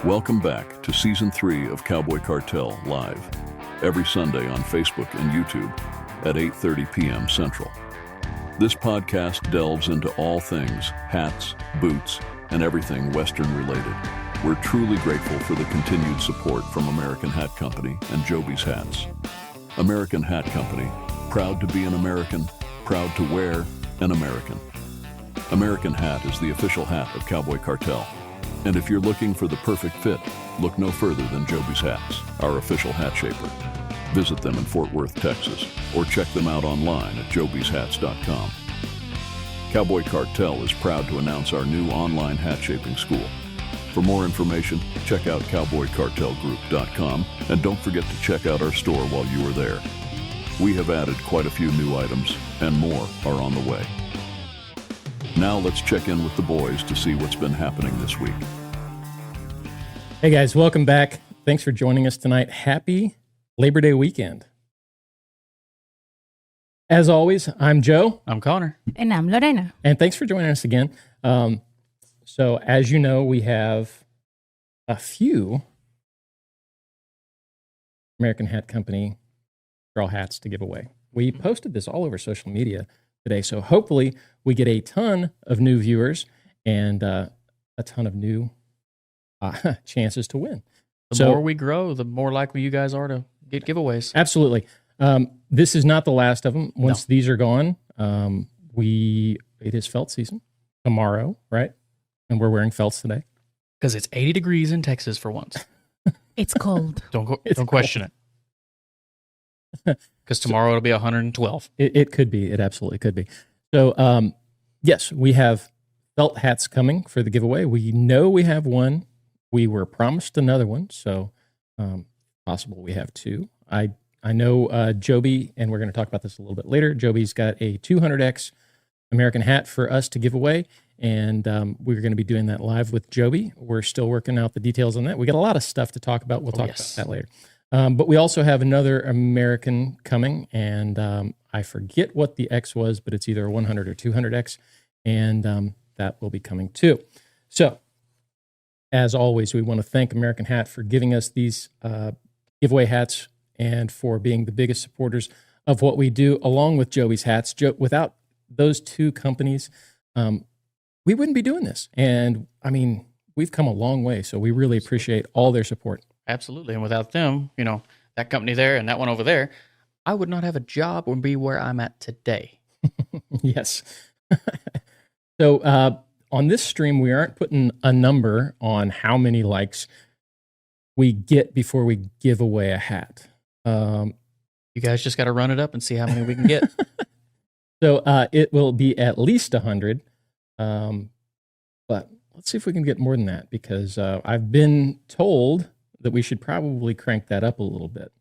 Welcome back to Season 3 of Cowboy Cartel Live, every Sunday on Facebook and YouTube at 8:30 p.m. Central. This podcast delves into all things hats, boots, and everything Western related. We're truly grateful for the continued support from American Hat Company and Joby's Hats. American Hat Company, proud to be an American, proud to wear an American. American Hat is the official hat of Cowboy Cartel. And if you're looking for the perfect fit, look no further than Joby's Hats, our official hat shaper. Visit them in Fort Worth, Texas, or check them out online at jobyshats.com. Cowboy Cartel is proud to announce our new online hat shaping school. For more information, check out cowboycartelgroup.com, and don't forget to check out our store while you are there. We have added quite a few new items, and more are on the way. Now let's check in with the boys to see what's been happening this week. Hey guys, welcome back. Thanks for joining us tonight. Happy Labor Day weekend. As always, I'm Joe. I'm Connor. And I'm Lorena. And thanks for joining us again. So as you know, we have a few American Hat Company straw hats to give away. We posted this all over social media today, so hopefully we get a ton of new viewers and a ton of new chances to win. The more we grow, the more likely you guys are to get giveaways. Absolutely. This is not the last of them. Once these are gone, it is felt season tomorrow, right? And we're wearing felts today. Because it's 80 degrees in Texas for once. It's cold. Don't question it. Because tomorrow it'll be 112. It could be. It absolutely could be. So, yes, we have felt hats coming for the giveaway. We know we have one. We were promised another one, so possible we have two. I know Joby, and we're going to talk about this a little bit later. Joby's got a 200X American hat for us to give away, and we're going to be doing that live with Joby. We're still working out the details on that. We got a lot of stuff to talk about. We'll talk about that later. But we also have another American coming, and I forget what the X was, but it's either a 100 or 200X, and that will be coming too. So, as always, we want to thank American Hat for giving us these giveaway hats and for being the biggest supporters of what we do, along with Joby's Hats. Without those two companies, we wouldn't be doing this. And, I mean, we've come a long way, so we really appreciate all their support. Absolutely. And without them, that company there and that one over there, I would not have a job or be where I'm at today. Yes. So on this stream, we aren't putting a number on how many likes we get before we give away a hat. You guys just got to run it up and see how many we can get. So it will be at least 100. But let's see if we can get more than that, because I've been told that we should probably crank that up a little bit.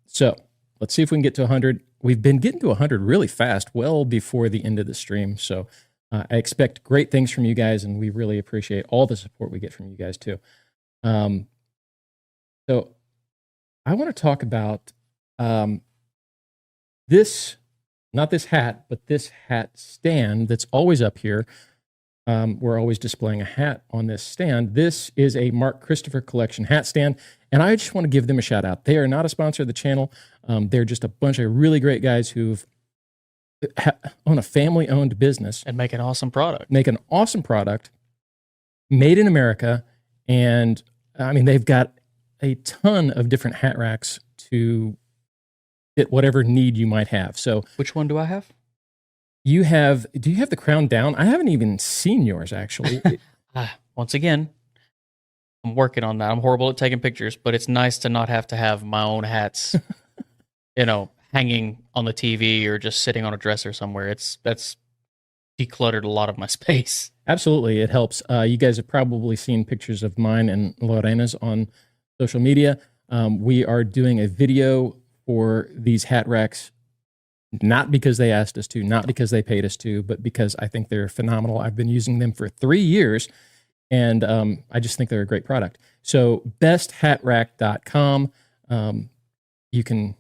So let's see if we can get to 100. We've been getting to 100 really fast, well before the end of the stream. So I expect great things from you guys, and we really appreciate all the support we get from you guys too. So I want to talk about this, not this hat, but this hat stand that's always up here. We're always displaying a hat on this stand. This is a Mark Christopher Collection hat stand, and I just want to give them a shout out. They are not a sponsor of the channel. They're just a bunch of really great guys who've own a family-owned business. And make an awesome product. Make an awesome product, made in America, and, I mean, they've got a ton of different hat racks to fit whatever need you might have. So, which one do I have? do you have the crown down? I haven't even seen yours, actually. Once again, I'm working on that. I'm horrible at taking pictures, but it's nice to not have to have my own hats, hanging on the TV or just sitting on a dresser somewhere. That's decluttered a lot of my space. Absolutely, it helps. You guys have probably seen pictures of mine and Lorena's on social media. We are doing a video for these hat racks, not because they asked us to, not because they paid us to, but because I think they're phenomenal. I've been using them for 3 years, and I just think they're a great product. So besthatrack.com, you can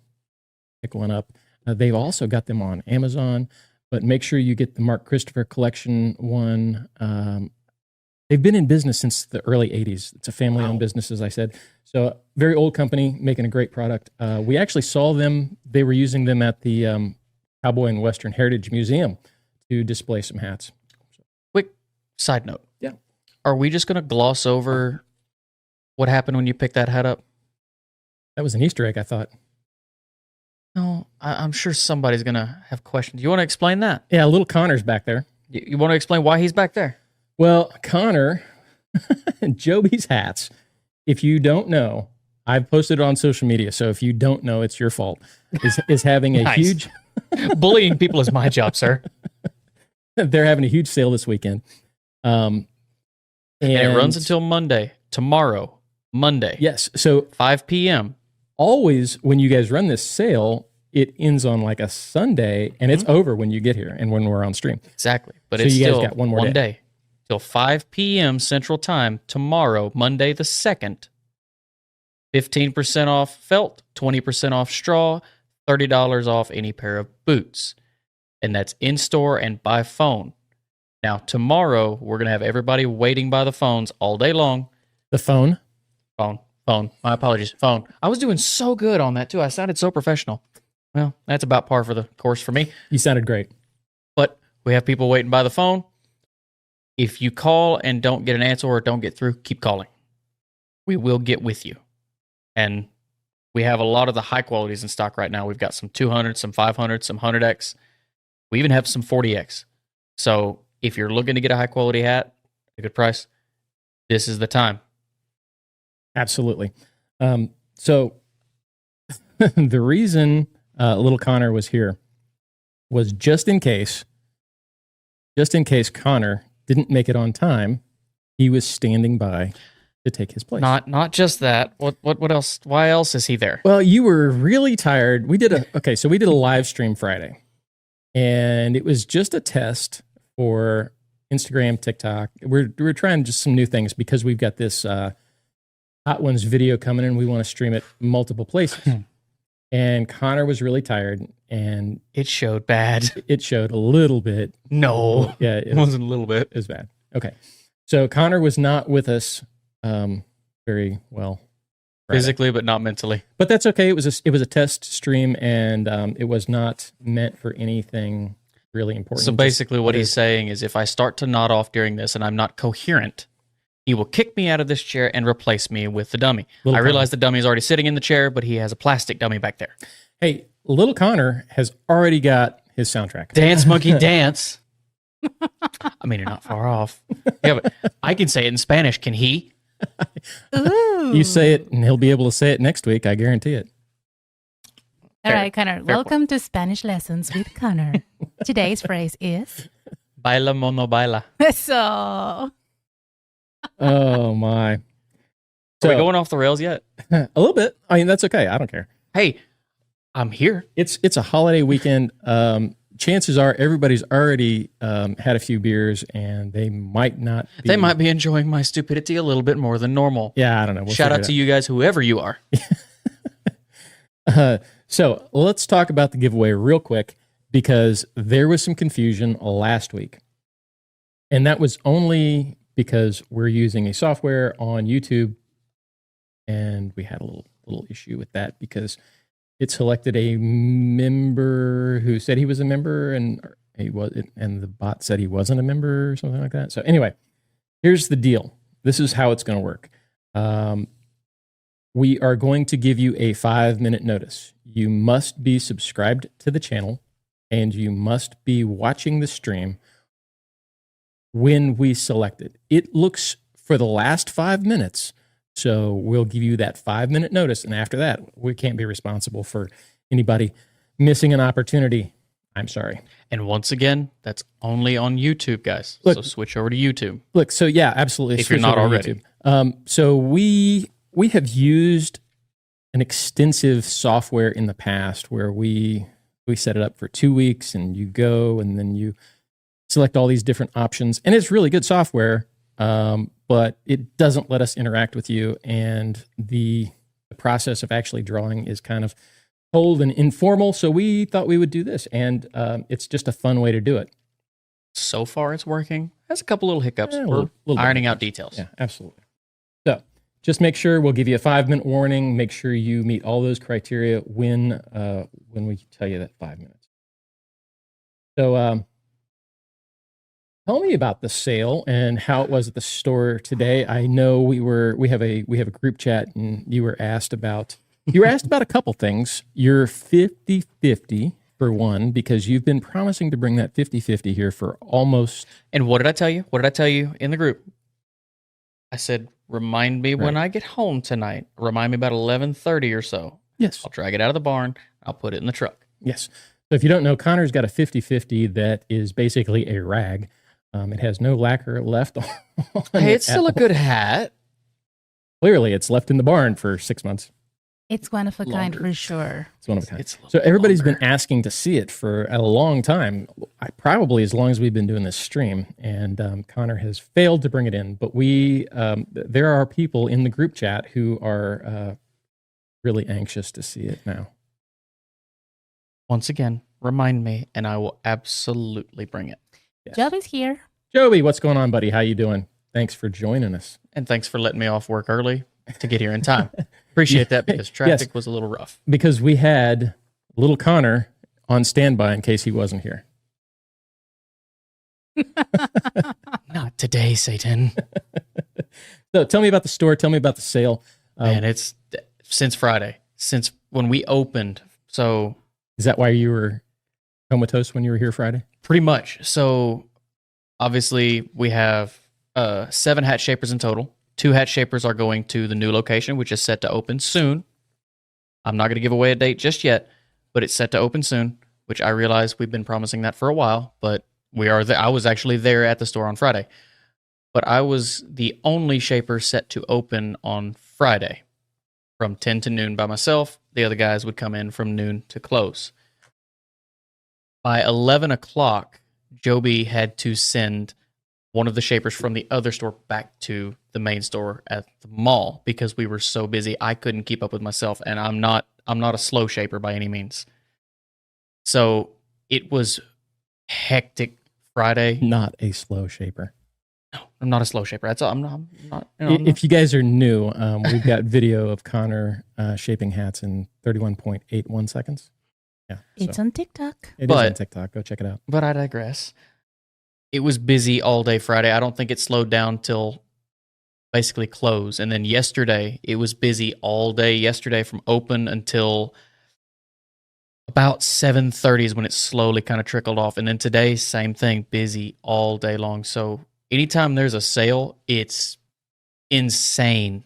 pick one up. They've also got them on Amazon, but make sure you get the Mark Christopher collection one. They've been in business since the early 80s. It's a family-owned business, as I said. So very old company, making a great product. We actually saw them. They were using them at the Cowboy and Western Heritage Museum to display some hats. Quick side note. Yeah. Are we just going to gloss over what happened when you picked that hat up? That was an Easter egg, I thought. No, I'm sure somebody's going to have questions. You want to explain that? Yeah, little Connor's back there. You want to explain why he's back there? Well, Connor, Joby's hats, if you don't know, I've posted it on social media, so if you don't know, it's your fault, is having a Nice. huge... Bullying people is my job, sir. They're having a huge sale this weekend. And it runs until Monday. Tomorrow, Monday. Yes, so 5 p.m. always when you guys run this sale, it ends on like a Sunday, and it's over when you get here and when we're on stream. Exactly. But So it's you guys still got one more day. Till 5 p.m. Central Time tomorrow, Monday the 2nd. 15% off felt, 20% off straw, $30 off any pair of boots. And that's in-store and by phone. Now, tomorrow, we're going to have everybody waiting by the phones all day long. The phone? Phone. My apologies. Phone. I was doing so good on that, too. I sounded so professional. Well, that's about par for the course for me. You sounded great. But we have people waiting by the phone. If you call and don't get an answer or don't get through, keep calling. We will get with you. And we have a lot of the high qualities in stock right now. We've got some 200, some 500, some 100X. We even have some 40X. So if you're looking to get a high quality hat at a good price, this is the time. Absolutely. So the reason little Connor was here was just in case Connor didn't make it on time, he was standing by to take his place. Not just that. What else? Why else is he there? Well, you were really tired. We did a live stream Friday, and it was just a test for Instagram, TikTok. We're trying just some new things because we've got this Hot Ones video coming in. We want to stream it multiple places. And Connor was really tired, and It showed bad. it showed a little bit. No. Yeah, It wasn't a little bit. it was bad. Okay. So Connor was not with us very well Friday. Physically, but not mentally. But that's okay. It was a test stream, and it was not meant for anything really important. So basically what Just- he's saying is if I start to nod off during this and I'm not coherent, he will kick me out of this chair and replace me with the dummy. Little I realize the dummy is already sitting in the chair, but he has a plastic dummy back there. Hey, little Connor has already got his soundtrack. Dance, monkey, dance. I mean, you're not far off. Yeah, but I can say it in Spanish. Can he? Ooh. You say it, and he'll be able to say it next week. I guarantee it. All right, Connor. Fair Welcome to Spanish Lessons with Connor. Today's phrase is... Baila, mono, baila. So... Oh my! Are So we going off the rails yet? a little bit. I mean, that's okay. I don't care. Hey, I'm here. It's a holiday weekend. Chances are everybody's already had a few beers, and they might not. They might be enjoying my stupidity a little bit more than normal. Yeah, I don't know. We'll Shout figure out to you guys, whoever you are. So let's talk about the giveaway real quick because there was some confusion last week. And that was only because we're using a software on YouTube, and we had a little issue with that because it selected a member who said he was a member, and the bot said he wasn't a member or something like that. So anyway, here's the deal. This is how it's going to work. We are going to give you a 5-minute notice. You must be subscribed to the channel, and you must be watching the stream when we select it. It looks for the last 5 minutes, so we'll give you that 5-minute notice, and after that, we can't be responsible for anybody missing an opportunity. I'm sorry. And once again, that's only on YouTube, guys. Look- So switch over to YouTube. Look, so yeah, absolutely. If you're switch not over to already. YouTube. So we have used an extensive software in the past where we set it up for 2 weeks, and you go, and then you select all these different options, and it's really good software, but it doesn't let us interact with you, and the process of actually drawing is kind of cold and informal, so we thought we would do this, and it's just a fun way to do it. So far, it's working. Has a couple little hiccups. Yeah, We're little ironing out details. Yeah, absolutely. So just make sure we'll give you a 5-minute warning. Make sure you meet all those criteria when we tell you that 5 minutes. So tell me about the sale and how it was at the store today. I know we have a group chat, and you were asked about a couple things. You're 50-50 for one, because you've been promising to bring that 50-50 here for almost. And what did I tell you? What did I tell you in the group? I said, remind me when I get home tonight. Remind me about 11:30 or so. Yes. I'll drag it out of the barn. I'll put it in the truck. Yes. So if you don't know, Connor's got a 50-50 that is basically a rag. It has no lacquer left on Hey, it's still a good hat. Clearly, it's left in the barn for 6 months. It's one of a kind for sure. It's one of a kind. So everybody's been asking to see it for a long time, probably as long as we've been doing this stream, and Connor has failed to bring it in. But there are people in the group chat who are really anxious to see it now. Once again, remind me, and I will absolutely bring it. Yes. Joby's here. Joby, what's going on, buddy? How you doing? Thanks for joining us. And thanks for letting me off work early to get here in time. Appreciate that, because traffic was a little rough. Because we had little Connor on standby in case he wasn't here. Not today, Satan. So tell me about the store. Tell me about the sale. And it's since Friday, since when we opened. So is that why you were comatose when you were here Friday? Pretty much. So obviously we have 7 hat shapers in total. 2 hat shapers are going to the new location, which is set to open soon. I'm not going to give away a date just yet, but it's set to open soon, which I realize we've been promising that for a while, but we are I was actually there at the store on Friday. But I was the only shaper set to open on Friday from 10 to noon by myself. The other guys would come in from noon to close. By 11 o'clock, Joby had to send one of the shapers from the other store back to the main store at the mall because we were so busy. I couldn't keep up with myself, and I'm not a slow shaper by any means. So it was hectic Friday. Not a slow shaper. No, I'm not a slow shaper. That's all. I'm not. If you guys are new, we've got video of Connor shaping hats in 31.81 seconds. Yeah, it's on TikTok. It is on TikTok. Go check it out. But I digress. It was busy all day Friday. I don't think it slowed down till basically close. And then yesterday, it was busy all day yesterday from open until about 7:30 is when it slowly kind of trickled off. And then today, same thing, busy all day long. So anytime there's a sale, it's insane.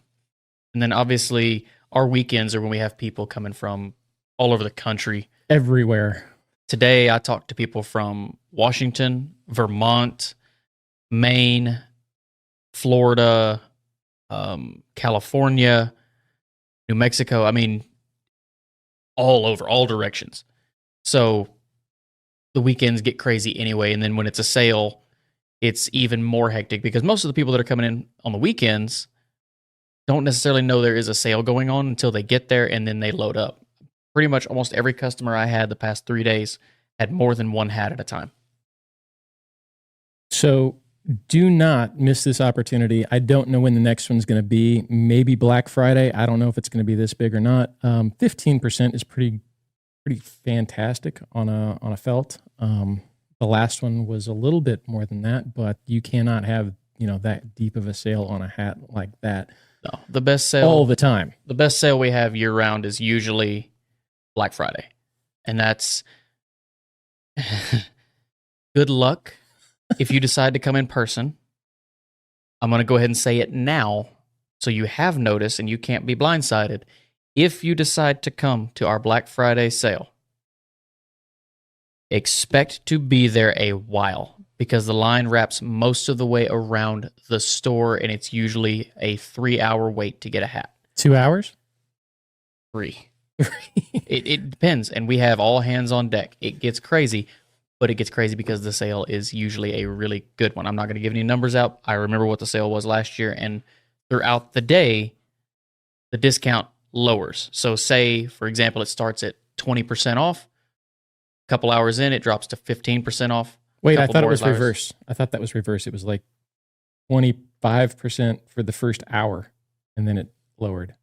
And then obviously our weekends are when we have people coming from all over the country. Everywhere. Today, I talked to people from Washington, Vermont, Maine, Florida, California, New Mexico. I mean, all over, all directions. So the weekends get crazy anyway. And then when it's a sale, it's even more hectic because most of the people that are coming in on the weekends don't necessarily know there is a sale going on until they get there and then they load up. Pretty much almost every customer I had the past 3 days had more than one hat at a time. So do not miss this opportunity. I don't know when the next one's going to be. Maybe Black Friday. I don't know if it's going to be this big or not. 15% is pretty fantastic on a felt. The last one was a little bit more than that, but you cannot have that deep of a sale on a hat like that. No, the best sale all the time. The best sale we have year round is usually Black Friday, and that's good luck if you decide to come in person. I'm going to go ahead and say it now so you have notice and you can't be blindsided. If you decide to come to our Black Friday sale, expect to be there a while because the line wraps most of the way around the store and it's usually a 3-hour wait to get a hat. 2 hours? 3. It depends, and we have all hands on deck. It gets crazy, but it gets crazy because the sale is usually a really good one. I'm not going to give any numbers out. I remember what the sale was last year, and throughout the day, the discount lowers. So say, for example, it starts at 20% off. A couple hours in, it drops to 15% off. Wait, I thought it was reverse. I thought that was reverse. It was like 25% for the first hour, and then it lowered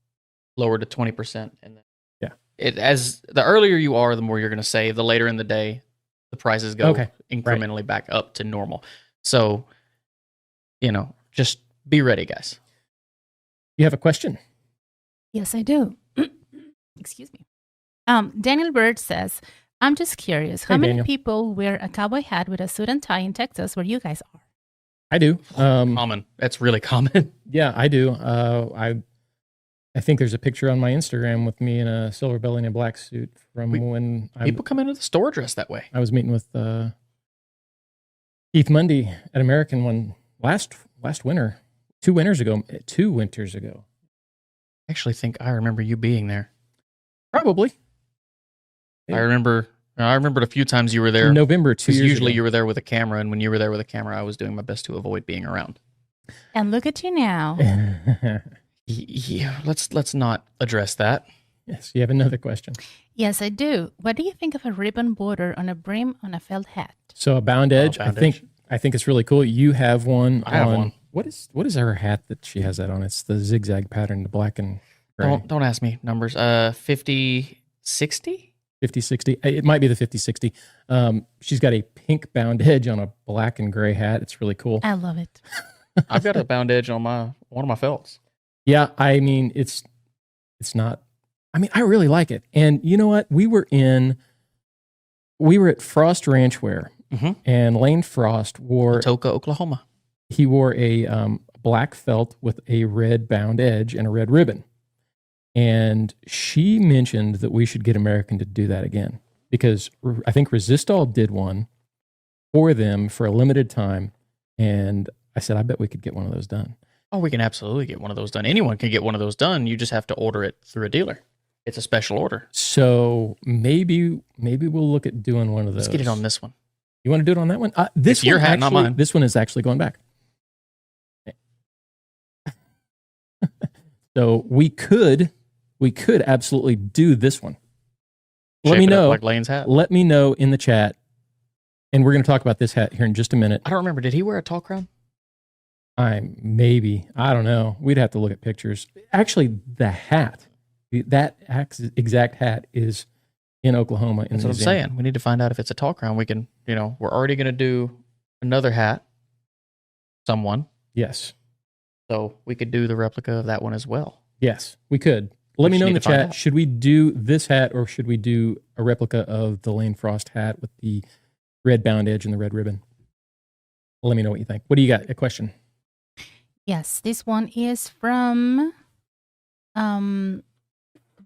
to 20%, and then yeah, as the earlier you are, the more you're going to save. The later in the day, the prices go incrementally back up to normal. So, just be ready, guys. You have a question? Yes, I do. Excuse me. Daniel Bird says, I'm just curious, how many people wear a cowboy hat with a suit and tie in Texas where you guys are? I do. Common. That's really common. Yeah, I do. I think there's a picture on my Instagram with me in a silverbelly and a black suit from when people come into the store dressed that way. I was meeting with Keith Mundy at American one last winter, 2 winters ago. I actually think I remember you being there. Probably. I remember a few times you were there. In November 2 years usually ago. You were there with a camera, and when you were there with a camera, I was doing my best to avoid being around. And look at you now. Yeah, let's not address that. Yes, you have another question. Yes, I do. What do you think of a ribbon border on a brim on a felt hat? So a bound edge, I think it's really cool. You have one. I have one. What is her hat that she has that on? It's the zigzag pattern, the black and gray. Don't ask me numbers. 50, 60? 50, 60. It might be the 50, 60. She's got a pink bound edge on a black and gray hat. It's really cool. I love it. I've got a bound edge on one of my felts. Yeah, I mean, it's not. I mean, I really like it. And you know what? We were at Frost Ranch Wear, and Lane Frost wore Atoka, Oklahoma. He wore a black felt with a red bound edge and a red ribbon. And she mentioned that we should get American to do that again, because I think Resistol did one for them for a limited time. And I said, I bet we could get one of those done. Oh, we can absolutely get one of those done. Anyone can get one of those done. You just have to order it through a dealer. It's a special order. So maybe we'll look at doing one of those. Let's get it on this one. You want to do it on that one? This it's your hat, not mine. This one is actually going back. So we could absolutely do this one. Let me know. Like Lane's hat. Let me know in the chat, and we're going to talk about this hat here in just a minute. I don't remember. Did he wear a tall crown? I don't know. We'd have to look at pictures. Actually, the hat, that exact hat is in Oklahoma. That's what I'm saying. We need to find out if it's a tall crown. We can, we're already going to do another hat. Someone. Yes. So we could do the replica of that one as well. Yes, we could. Let me know in the chat. Should we do this hat, or should we do a replica of the Lane Frost hat with the red bound edge and the red ribbon? Let me know what you think. What do you got? A question? Yes, this one is from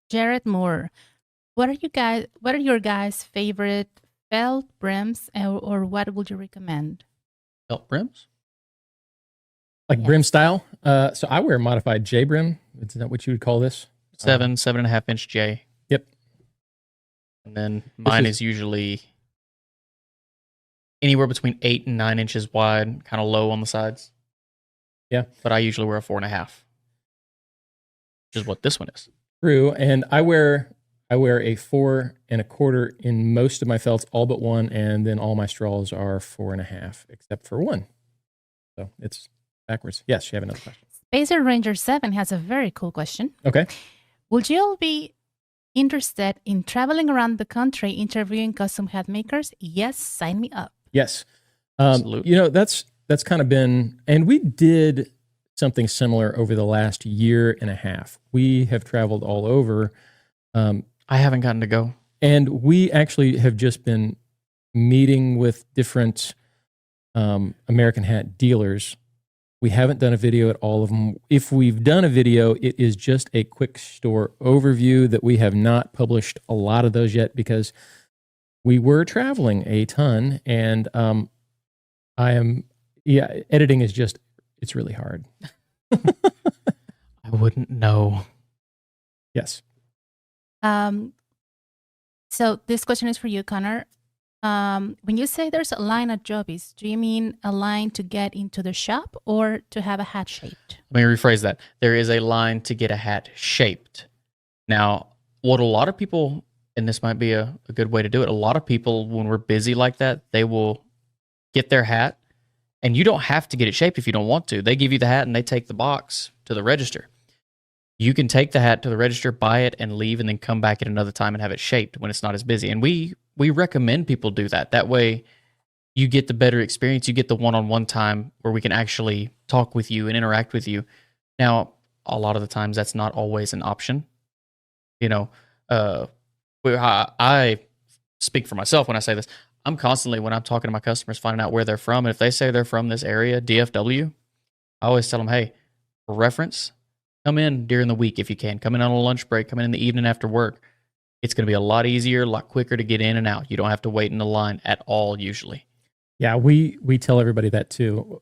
Jared Moore. What are your guys' favorite felt brims, or what would you recommend? Felt brims? Like brim style? So I wear a modified J brim. Is that what you would call this? 7.5 inch J. Yep. And then mine is usually anywhere between 8 and 9 inches wide, kind of low on the sides. Yeah. But I usually wear a 4.5, which is what this one is. True. And I wear a 4.25 in most of my felts, all but one, and then all my straws are 4.5, except for one. So it's backwards. Yes, you have another question. Spacer Ranger 7 has a very cool question. Okay. Would you all be interested in traveling around the country interviewing custom hat makers? Yes, sign me up. Yes. That's kind of been, and we did something similar over the last year and a half. We have traveled all over. I haven't gotten to go. And we actually have just been meeting with different American hat dealers. We haven't done a video at all of them. If we've done a video, it is just a quick store overview that we have not published a lot of those yet because we were traveling a ton, and editing is just, it's really hard. I wouldn't know. Yes. So this question is for you, Connor. When you say there's a line at Joby's, do you mean a line to get into the shop or to have a hat shaped? Let me rephrase that. There is a line to get a hat shaped. Now, what a lot of people, and this might be a good way to do it. A lot of people, when we're busy like that, they will get their hat, and you don't have to get it shaped if you don't want to. They give you the hat and they take the box to the register. You can take the hat to the register, buy it, and leave, and then come back at another time and have it shaped when it's not as busy. And we recommend people do that. That way you get the better experience. You get the one-on-one time where we can actually talk with you and interact with you. Now, a lot of the times that's not always an option. You know, I speak for myself when I say this. I'm constantly, when I'm talking to my customers, finding out where they're from. And if they say they're from this area, DFW, I always tell them, hey, for reference, come in during the week if you can. Come in on a lunch break. Come in the evening after work. It's going to be a lot easier, a lot quicker to get in and out. You don't have to wait in the line at all usually. Yeah, we tell everybody that too.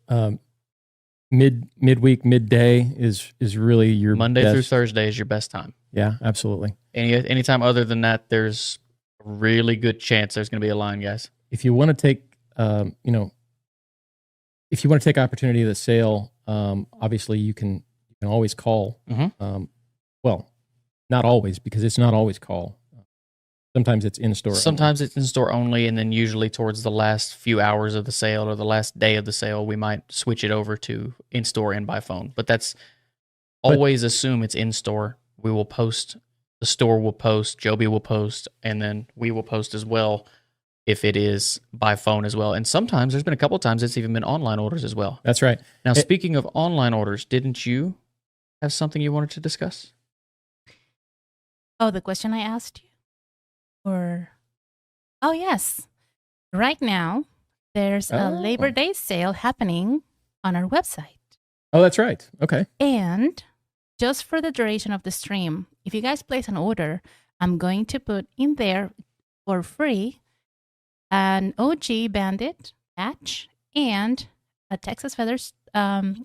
Midweek, midday is really your Monday best. through Thursday is your best time. Yeah, absolutely. Anytime other than that, there's a really good chance there's going to be a line, guys. If you want to take, if you want to take opportunity of the sale, obviously you can always call. Mm-hmm. Well, not always, because it's not always call. Sometimes it's in store. Sometimes it's in store only, and then usually towards the last few hours of the sale or the last day of the sale, we might switch it over to in store and by phone. But that's always assume it's in store. We will post. The store will post. Joby will post, and then we will post as well if it is by phone as well. And sometimes there's been a couple of times it's even been online orders as well. That's right. Now, speaking of online orders, didn't you have something you wanted to discuss? Oh, the question I asked you? Oh, yes. Right now, there's a Labor Day sale happening on our website. Oh, that's right. Okay. And just for the duration of the stream, if you guys place an order, I'm going to put in there for free an OG Bandit patch and a Texas Feathers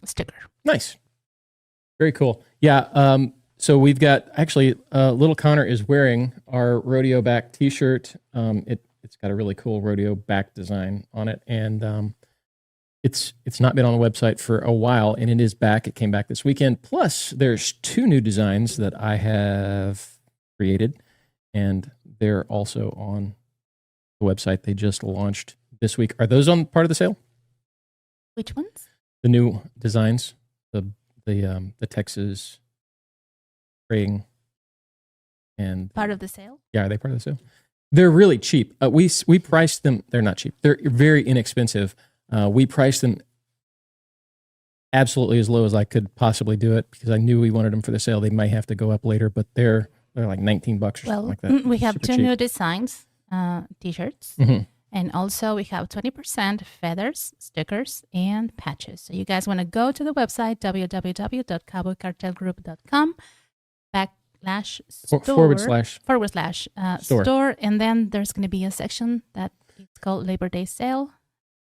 sticker. Nice. Very cool. Yeah. So we've got, actually, little Connor is wearing our rodeo back t-shirt. It's got a really cool rodeo back design on it. And it's not been on the website for a while, and it is back. It came back this weekend. Plus, there's 2 new designs that I have created, and they're also on the website. They just launched this week. Are those on part of the sale? Which ones? The new designs, the Texas spraying and part of the sale. Yeah, are they part of the sale? They're really cheap. We priced them. They're not cheap. They're very inexpensive. We priced them absolutely as low as I could possibly do it because I knew we wanted them for the sale. They might have to go up later, but they're like $19 or something like that. We have Super 2 cheap. new designs, t-shirts, and also we have 20% feathers, stickers, and patches. So you guys want to go to the website www.cowboycartelgroup.com /store, and then there's going to be a section that is called Labor Day Sale.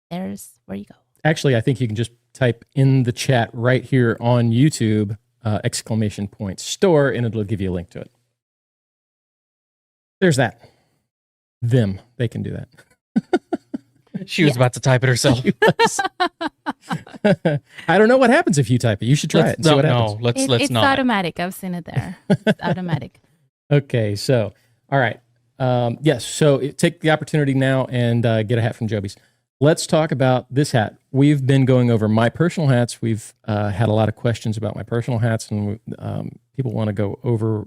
There's where you go. Actually, I think you can just type in the chat right here on YouTube, ! Store, and it'll give you a link to it. There's that. They can do that. She was about to type it herself. I don't know what happens if you type it. You should try it and see what happens. Let's it's not. Automatic. I've seen it there. It's automatic. Okay, so, all right. Yes, so take the opportunity now and get a hat from Joby's. Let's talk about this hat. We've been going over my personal hats. We've had a lot of questions about my personal hats, and people want to go over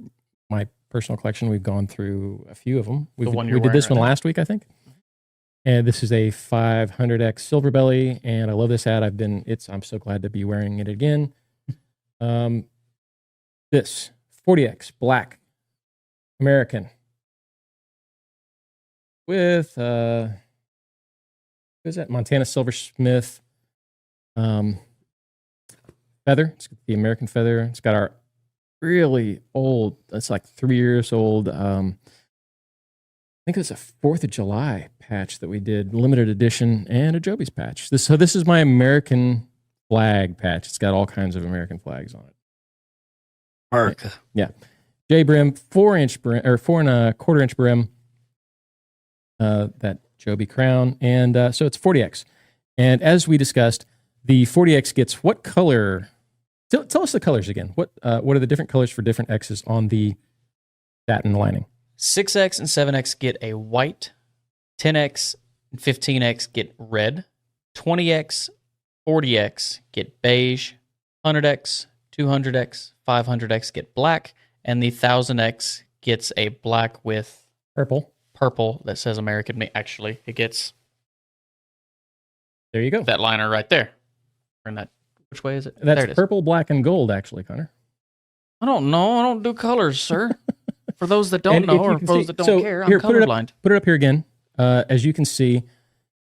my personal collection. We've gone through a few of them. We did this one last week, I think. And this is a 500X silverbelly, and I love this hat. I'm so glad to be wearing it again. This 40X black American with what is that? Montana Silversmith feather. It's got the American feather. It's got our really old. It's like 3 years old. I think it's a 4th of July patch that we did, limited edition, and a Joby's patch. This is my American flag patch. It's got all kinds of American flags on it. America. Yeah. J brim, 4-inch brim, or 4 1/4 inch brim. That Joby crown, and so it's 40X. And as we discussed, the 40X gets what color? Tell us the colors again. What are the different colors for different X's on the satin lining? 6X and 7X get a white. 10X and 15X get red. 20X, 40X get beige. 100X, 200X, 500X get black. And the 1000X gets a black with purple that says American made. Actually, it gets there you go. that liner right there. Turn that. Which way is it? That's there it is. purple, black, and gold, actually, Connor. I don't know. I don't do colors, sir. For those that don't And know if you or can those see- that don't so care, here, I'm put it up- colorblind. Put it up here again. As you can see,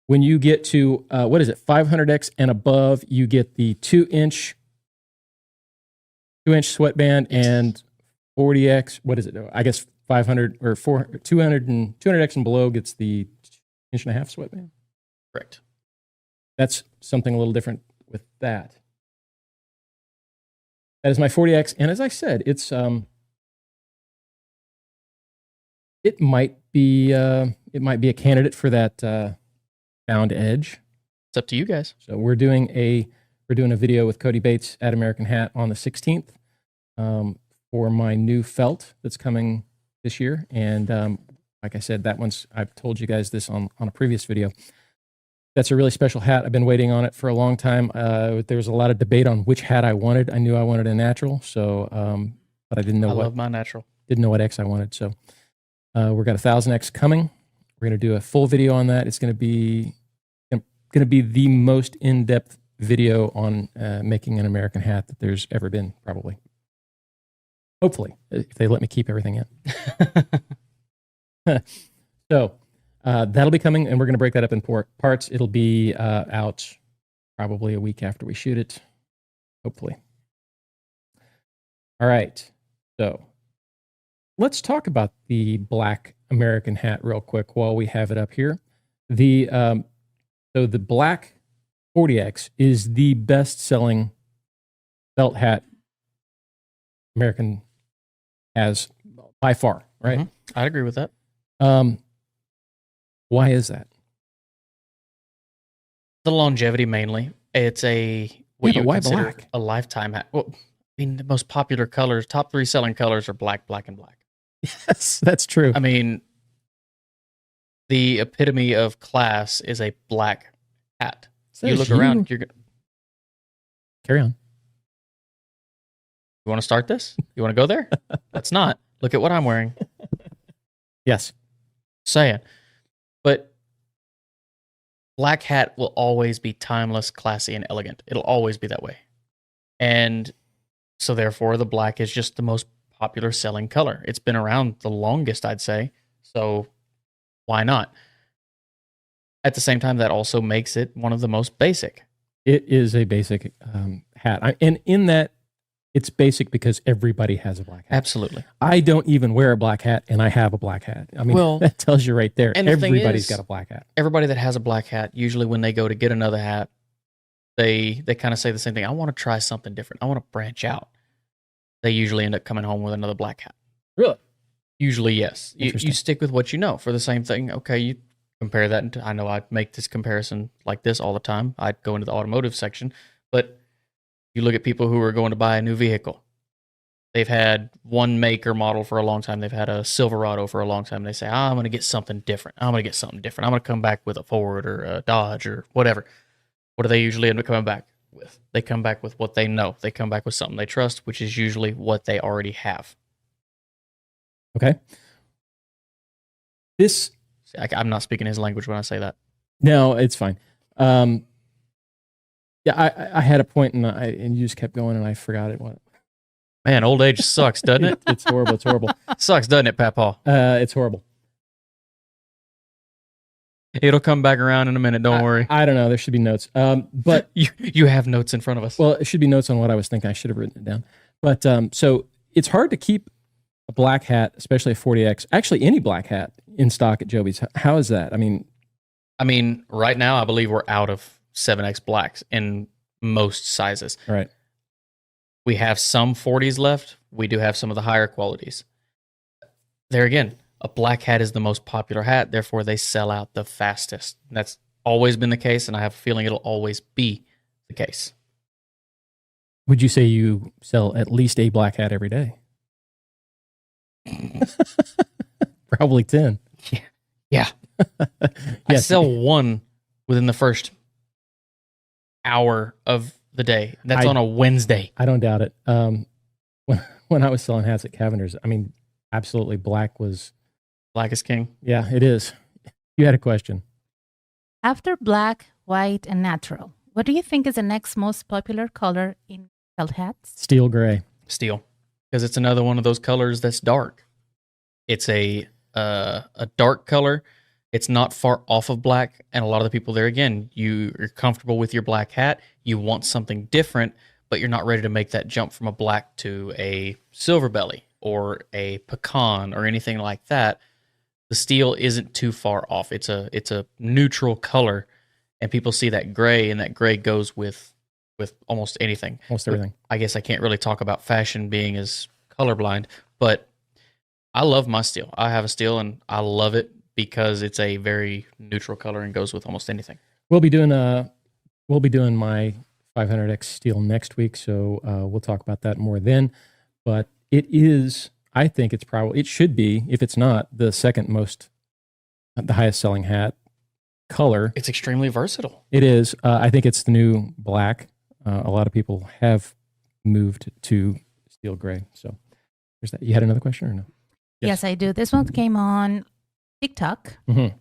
when you get to, 500X and above, you get the 2-inch sweatband, and 40X, what is it? I guess 500 or 200X and below gets the 1.5-inch sweatband. Correct. That's something a little different with that. That is my 40X, and as I said, it's it might be a candidate for that bound edge. It's up to you guys. So we're doing a video with Cody Bates at American Hat on the 16th for my new felt that's coming this year, and like I said, I've told you guys this on a previous video. That's a really special hat. I've been waiting on it for a long time. There was a lot of debate on which hat I wanted. I knew I wanted a natural, so but I didn't know I love my natural. Didn't know what X I wanted. So we've got 1000X coming. We're going to do a full video on that. It's going to be the most in-depth video on making an American hat that there's ever been, probably. Hopefully, if they let me keep everything in. So that'll be coming, and we're going to break that up in parts. It'll be out probably a week after we shoot it, hopefully. All right, so let's talk about the black American hat real quick while we have it up here. So the black 40X is the best-selling felt hat American has by far, right? Mm-hmm. I'd agree with that. Why is that? The longevity mainly. It's what you why consider black? a lifetime hat. Well, I mean, the most popular colors, top 3 selling colors are black, black, and black. Yes, that's true. I mean, the epitome of class is a black hat. You look around, you're going to... Carry on. You want to start this? You want to go there? Let's not. Look at what I'm wearing. Yes. Saying. But black hat will always be timeless, classy, and elegant. It'll always be that way. And so therefore, the black is just the most popular selling color. It's been around the longest, I'd say. So why not? At the same time, that also makes it one of the most basic. It is a basic hat. And in that, it's basic because everybody has a black hat. Absolutely. I don't even wear a black hat, and I have a black hat. I mean, Well, that tells you right there. and the thing Everybody's is, got a black hat. Everybody that has a black hat, usually when they go to get another hat, they kind of say the same thing. I want to try something different. I want to branch out. They usually end up coming home with another black hat. Really? Usually, yes. You Interesting. stick with what you know for the same thing. Okay, you compare that. I know I'd make this comparison like this all the time. I'd go into the automotive section, but you look at people who are going to buy a new vehicle. They've had one make or model for a long time. They've had a Silverado for a long time. They say, I'm going to get something different. I'm going to get something different. I'm going to come back with a Ford or a Dodge or whatever. What do they usually end up coming back with? They come back with what they know. They come back with something they trust, which is usually what they already have. Okay. This... I'm not speaking his language when I say that. No, it's fine. Yeah, I had a point, and you just kept going, and I forgot it. What? Man, old age sucks, doesn't it? It's horrible. It's horrible. Sucks, doesn't it, Papaw? It's horrible. It'll come back around in a minute. Don't worry. I don't know. There should be notes. But you have notes in front of us. Well, it should be notes on what I was thinking. I should have written it down. But so it's hard to keep a black hat, especially a 40X, actually any black hat in stock at Joby's. How is that? I mean, right now, I believe we're out of 7X blacks in most sizes. Right. We have some 40s left. We do have some of the higher qualities. There again, a black hat is the most popular hat. Therefore, they sell out the fastest. That's always been the case, and I have a feeling it'll always be the case. Would you say you sell at least a black hat every day? Probably 10. Yeah. I Yes. sell one within the first hour of the day. That's on a Wednesday. I don't doubt it. When I was selling hats at Cavender's, I mean, absolutely black was. Black is king. Yeah, it is. You had a question. After black, white, and natural, what do you think is the next most popular color in felt hats? Steel gray. Steel. Because it's another one of those colors that's dark. It's a dark color. It's not far off of black. And a lot of the people there, again, you're comfortable with your black hat. You want something different, but you're not ready to make that jump from a black to a silverbelly or a pecan or anything like that. The steel isn't too far off. It's a neutral color, and people see that gray, and that gray goes with almost anything. Almost everything. I guess I can't really talk about fashion being as colorblind, but I love my steel. I have a steel, and I love it because it's a very neutral color and goes with almost anything. We'll be doing my 500X steel next week, so we'll talk about that more then. But it is, I think it should be, if it's not, the highest selling hat color. It's extremely versatile. It is. I think it's the new black. A lot of people have moved to steel gray. So there's that. You had another question or no? Yes, I do. This one came on TikTok. Mm-hmm.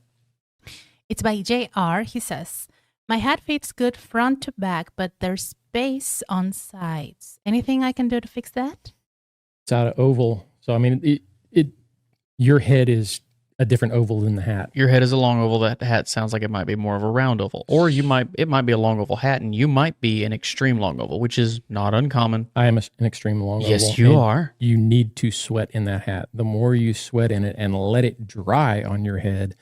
It's by JR. He says, my hat fits good front to back, but there's space on sides. Anything I can do to fix that? It's out of oval. So, I mean, your head is a different oval than the hat. Your head is a long oval. That hat sounds like it might be more of a round oval. Or it might be a long oval hat, and you might be an extreme long oval, which is not uncommon. I am an extreme long oval. Yes, you are. You need to sweat in that hat. The more you sweat in it and let it dry on your head,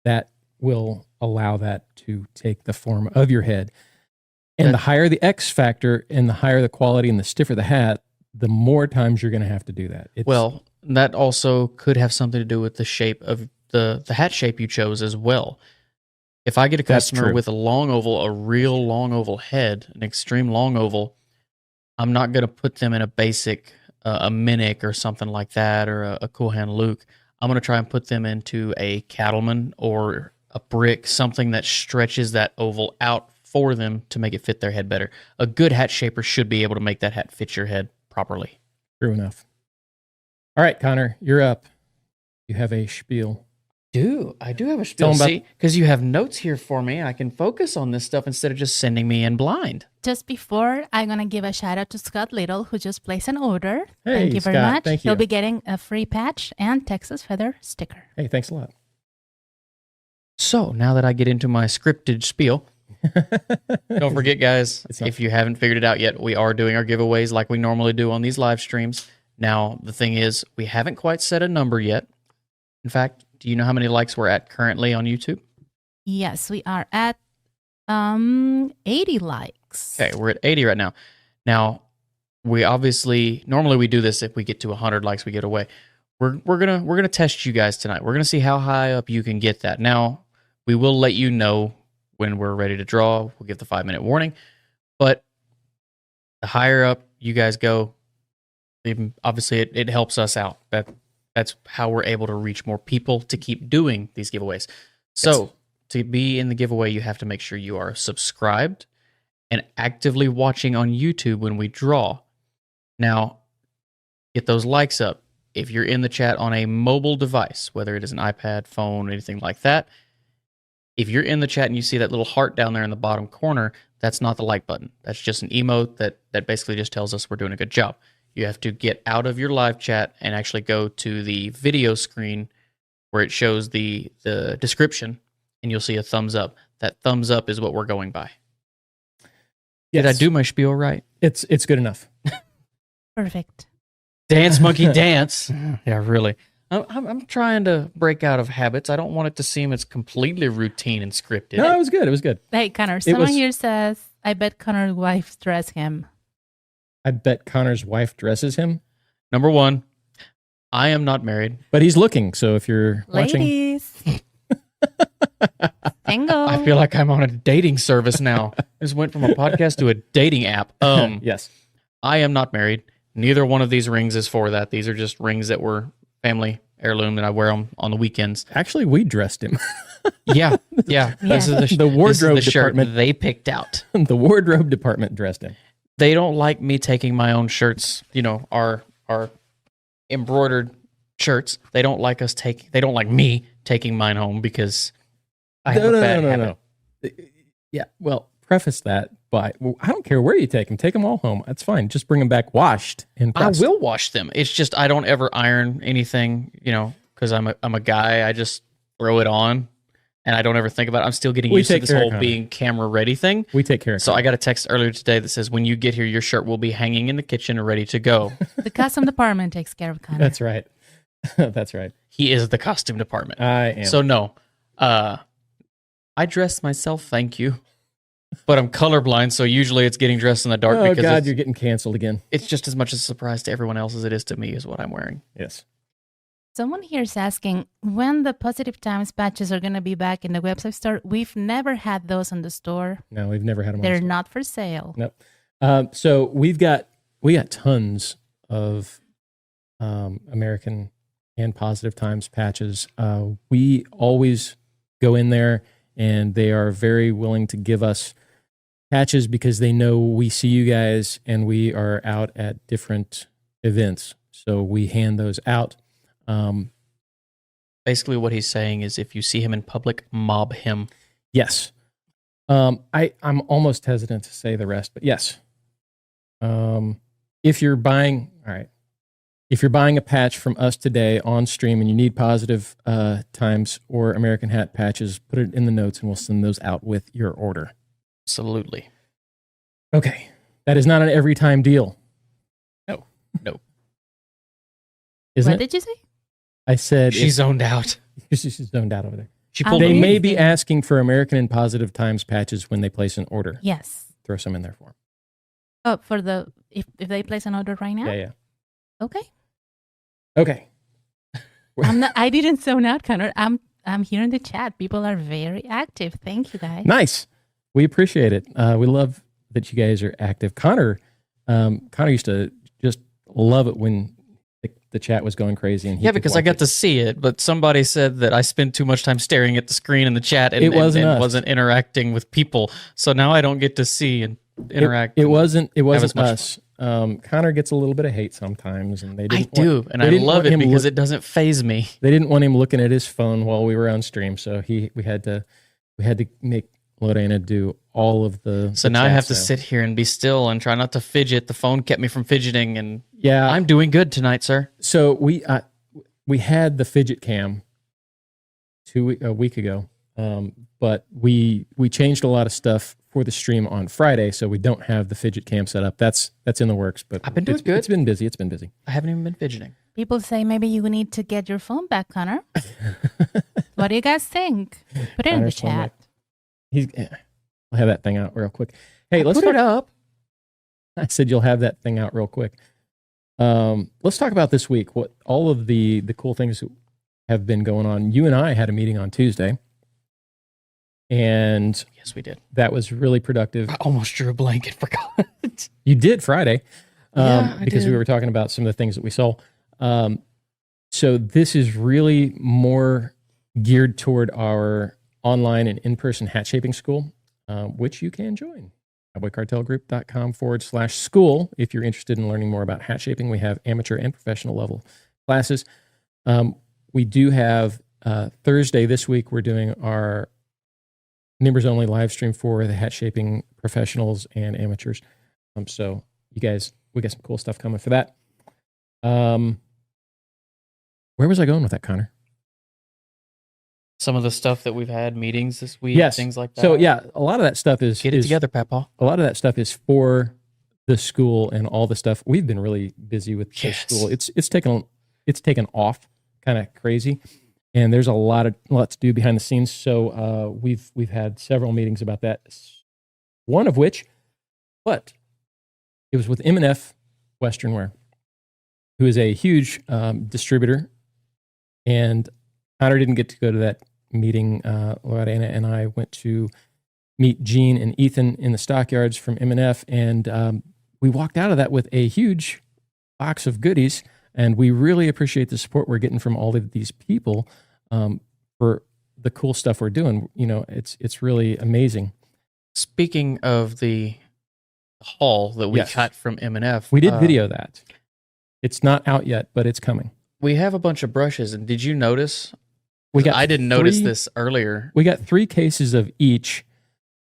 that will allow that to take the form of your head. And the higher the X factor and the higher the quality and the stiffer the hat, the more times you're going to have to do that. Well, that also could have something to do with the shape of the hat shape you chose as well. If I get a customer with a long oval, a real long oval head, an extreme long oval, I'm not going to put them in a basic, a Minnick or something like that, or a Cool Hand Luke. I'm going to try and put them into a cattleman or a brick, something that stretches that oval out for them to make it fit their head better. A good hat shaper should be able to make that hat fit your head properly. True enough. All right, Connor, you're up. You have a spiel. I do have a spiel. See, because you have notes here for me, I can focus on this stuff instead of just sending me in blind. Just before, I'm going to give a shout out to Scott Little, who just placed an order. Hey, thank you very Scott, much. thank you. He'll be getting a free patch and Texas Feather sticker. Hey, thanks a lot. So now that I get into my scripted spiel, don't forget, guys, if you haven't figured it out yet, we are doing our giveaways like we normally do on these live streams. Now, the thing is, we haven't quite set a number yet. In fact, do you know how many likes we're at currently on YouTube? Yes, we are at 80 likes. Okay, we're at 80 right now. Now, we obviously, normally we do this if we get to 100 likes, we get away. We're gonna test you guys tonight. We're gonna see how high up you can get that. Now, we will let you know when we're ready to draw. We'll give the 5-minute warning. But the higher up you guys go, obviously it helps us out. That's how we're able to reach more people to keep doing these giveaways. So to be in the giveaway, you have to make sure you are subscribed and actively watching on YouTube when we draw. Now, get those likes up. If you're in the chat on a mobile device, whether it is an iPad, phone, anything like that, if you're in the chat and you see that little heart down there in the bottom corner, that's not the like button. That's just an emote that basically just tells us we're doing a good job. You have to get out of your live chat and actually go to the video screen where it shows the description, and you'll see a thumbs up. That thumbs up is what we're going by. Yes. Did I do my spiel right? It's good enough. Perfect. Dance, monkey, dance. Yeah, really. I'm trying to break out of habits. I don't want it to seem it's completely routine and scripted. No, it was good. It was good. Hey, Connor, someone here says, I bet Connor's wife dressed him. I bet Connor's wife dresses him. Number one, I am not married. But he's looking, so if you're Ladies. Single. I feel like I'm on a dating service now. I just went from a podcast to a dating app. Yes. I am not married. Neither one of these rings is for that. These are just rings that were family heirloom, and I wear them on the weekends. Actually, we dressed him. Yeah. This is The wardrobe this is the shirt department. they picked out. The wardrobe department dressed him. They don't like me taking my own shirts, our embroidered shirts. They don't like me taking mine home because I have a bad habit. Yeah, well, preface that by, I don't care where you take them all home. That's fine. Just bring them back washed and pressed. I will wash them. It's just I don't ever iron anything, because I'm a guy. I just throw it on, and I don't ever think about it. I'm still getting used to this whole being camera ready thing. We take care of it. So I got a text earlier today that says, when you get here, your shirt will be hanging in the kitchen and ready to go. The custom department takes care of Connor. That's right. That's right. He is the costume department. I am. So no, I dress myself, thank you. But I'm colorblind, so usually it's getting dressed in the dark. Oh, because God, you're getting canceled again. It's just as much a surprise to everyone else as it is to me, is what I'm wearing. Yes. Someone here is asking when the Positive Times patches are going to be back in the website store. We've never had those in the store. No, we've never had them. They're not for sale. Nope. So we got tons of American and Positive Times patches. We always go in there, and they are very willing to give us patches because they know we see you guys and we are out at different events. So we hand those out. Basically what he's saying is if you see him in public, mob him. Yes. I'm almost hesitant to say the rest, but yes. If you're buying a patch from us today on stream and you need Positive Times or American Hat patches, put it in the notes and we'll send those out with your order. Absolutely. Okay. That is not an every time deal. No. Isn't What it? did you say? I said She's zoned out. She's zoned out over there. She pulled They a- may be asking for American and Positive Times patches when they place an order. Yes. Throw some in there for them. Oh, for the if they place an order right now? Yeah. Okay. Okay. I didn't zone out, Connor. I'm here in the chat. People are very active. Thank you, guys. Nice. We appreciate it. We love that you guys are active. Connor used to just love it when the chat was going crazy. And because I got to see it, but somebody said that I spend too much time staring at the screen in the chat and wasn't interacting with people. So now I don't get to see and interact. It wasn't as much us. Connor gets a little bit of hate sometimes, and I love it because it doesn't faze me. They didn't want him looking at his phone while we were on stream, so we had to make Lorena do all of the. So now I have to sit here and be still and try not to fidget. The phone kept me from fidgeting, and yeah, I'm doing good tonight, sir. So we had the fidget cam a week ago, but we changed a lot of stuff for the stream on Friday, so we don't have the fidget cam set up. That's in the works, but I've been doing good. It's been busy. I haven't even been fidgeting. People say maybe you need to get your phone back, Connor. What do you guys think? Put it in the chat. I'll have that thing out real quick. Hey, let's put it up. I said you'll have that thing out real quick. Let's talk about this week. What all of the cool things have been going on. You and I had a meeting on Tuesday, and yes, we did. That was really productive. I almost drew a blank and forgot. You did Friday, because did. we were talking about some of the things that we saw. So this is really more geared toward our online and in-person hat shaping school, which you can join. cowboycartelgroup.com/school. If you're interested in learning more about hat shaping, we have amateur and professional level classes. We do have Thursday this week, we're doing our members only live stream for the hat shaping professionals and amateurs. So you guys, we got some cool stuff coming for that. Where was I going with that, Connor? Some of the stuff that we've had meetings this week, yes. Things like that. So yeah, a lot of that stuff is get it together, Papa. A lot of that stuff is for the school and all the stuff. We've been really busy with the school. It's taken off kind of crazy, and there's a lot to do behind the scenes. So we've had several meetings about that. One of which, it was with M&F Western Wear, who is a huge distributor, and Connor didn't get to go to that meeting. Lorena and I went to meet Gene and Ethan in the stockyards from M&F, and we walked out of that with a huge box of goodies, And we really appreciate the support we're getting from all of these people for the cool stuff we're doing. It's really amazing. Speaking of the haul that we Yes. got from M&F. We did video that. It's not out yet, but it's coming. We have a bunch of brushes, and did you notice? I didn't notice this earlier. We got 3 cases of each,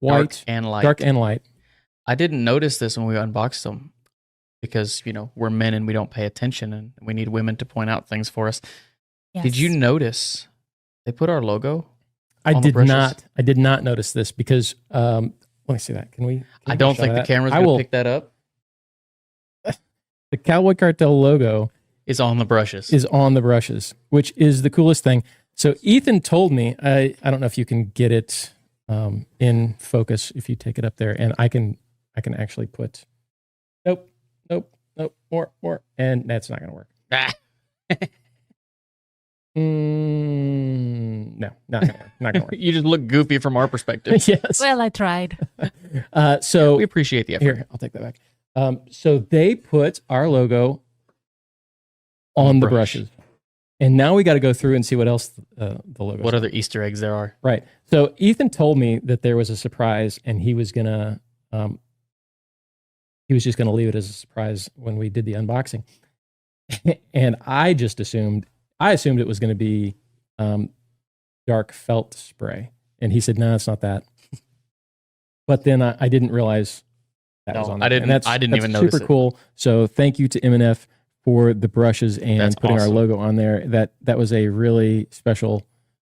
white, dark and light. I didn't notice this when we unboxed them because, we're men and we don't pay attention, and we need women to point out things for us. Yes. Did you notice they put our logo? I did not notice this because, let me see that. I don't think the camera's going to pick that up. The Cowboy Cartel logo Is on the brushes. Which is the coolest thing. So Ethan told me, I don't know if you can get it in focus if you take it up there, and I can actually put, nope, more, and that's not going to work. No, not going to work. You just look goofy from our perspective. Yes. Well, I tried. So We appreciate the effort. here, I'll take that back. So they put our logo on the brushes. And now we got to go through and see what else the logo. What other Easter eggs there are? Right. So Ethan told me that there was a surprise, and he was gonna just gonna leave it as a surprise when we did the unboxing. And I assumed it was gonna be dark felt spray, and he said, "No, it's not that." But then I didn't realize that was on there. I didn't even notice super it. cool. So thank you to M&F for the brushes and That's putting awesome. our logo on there. That was a really special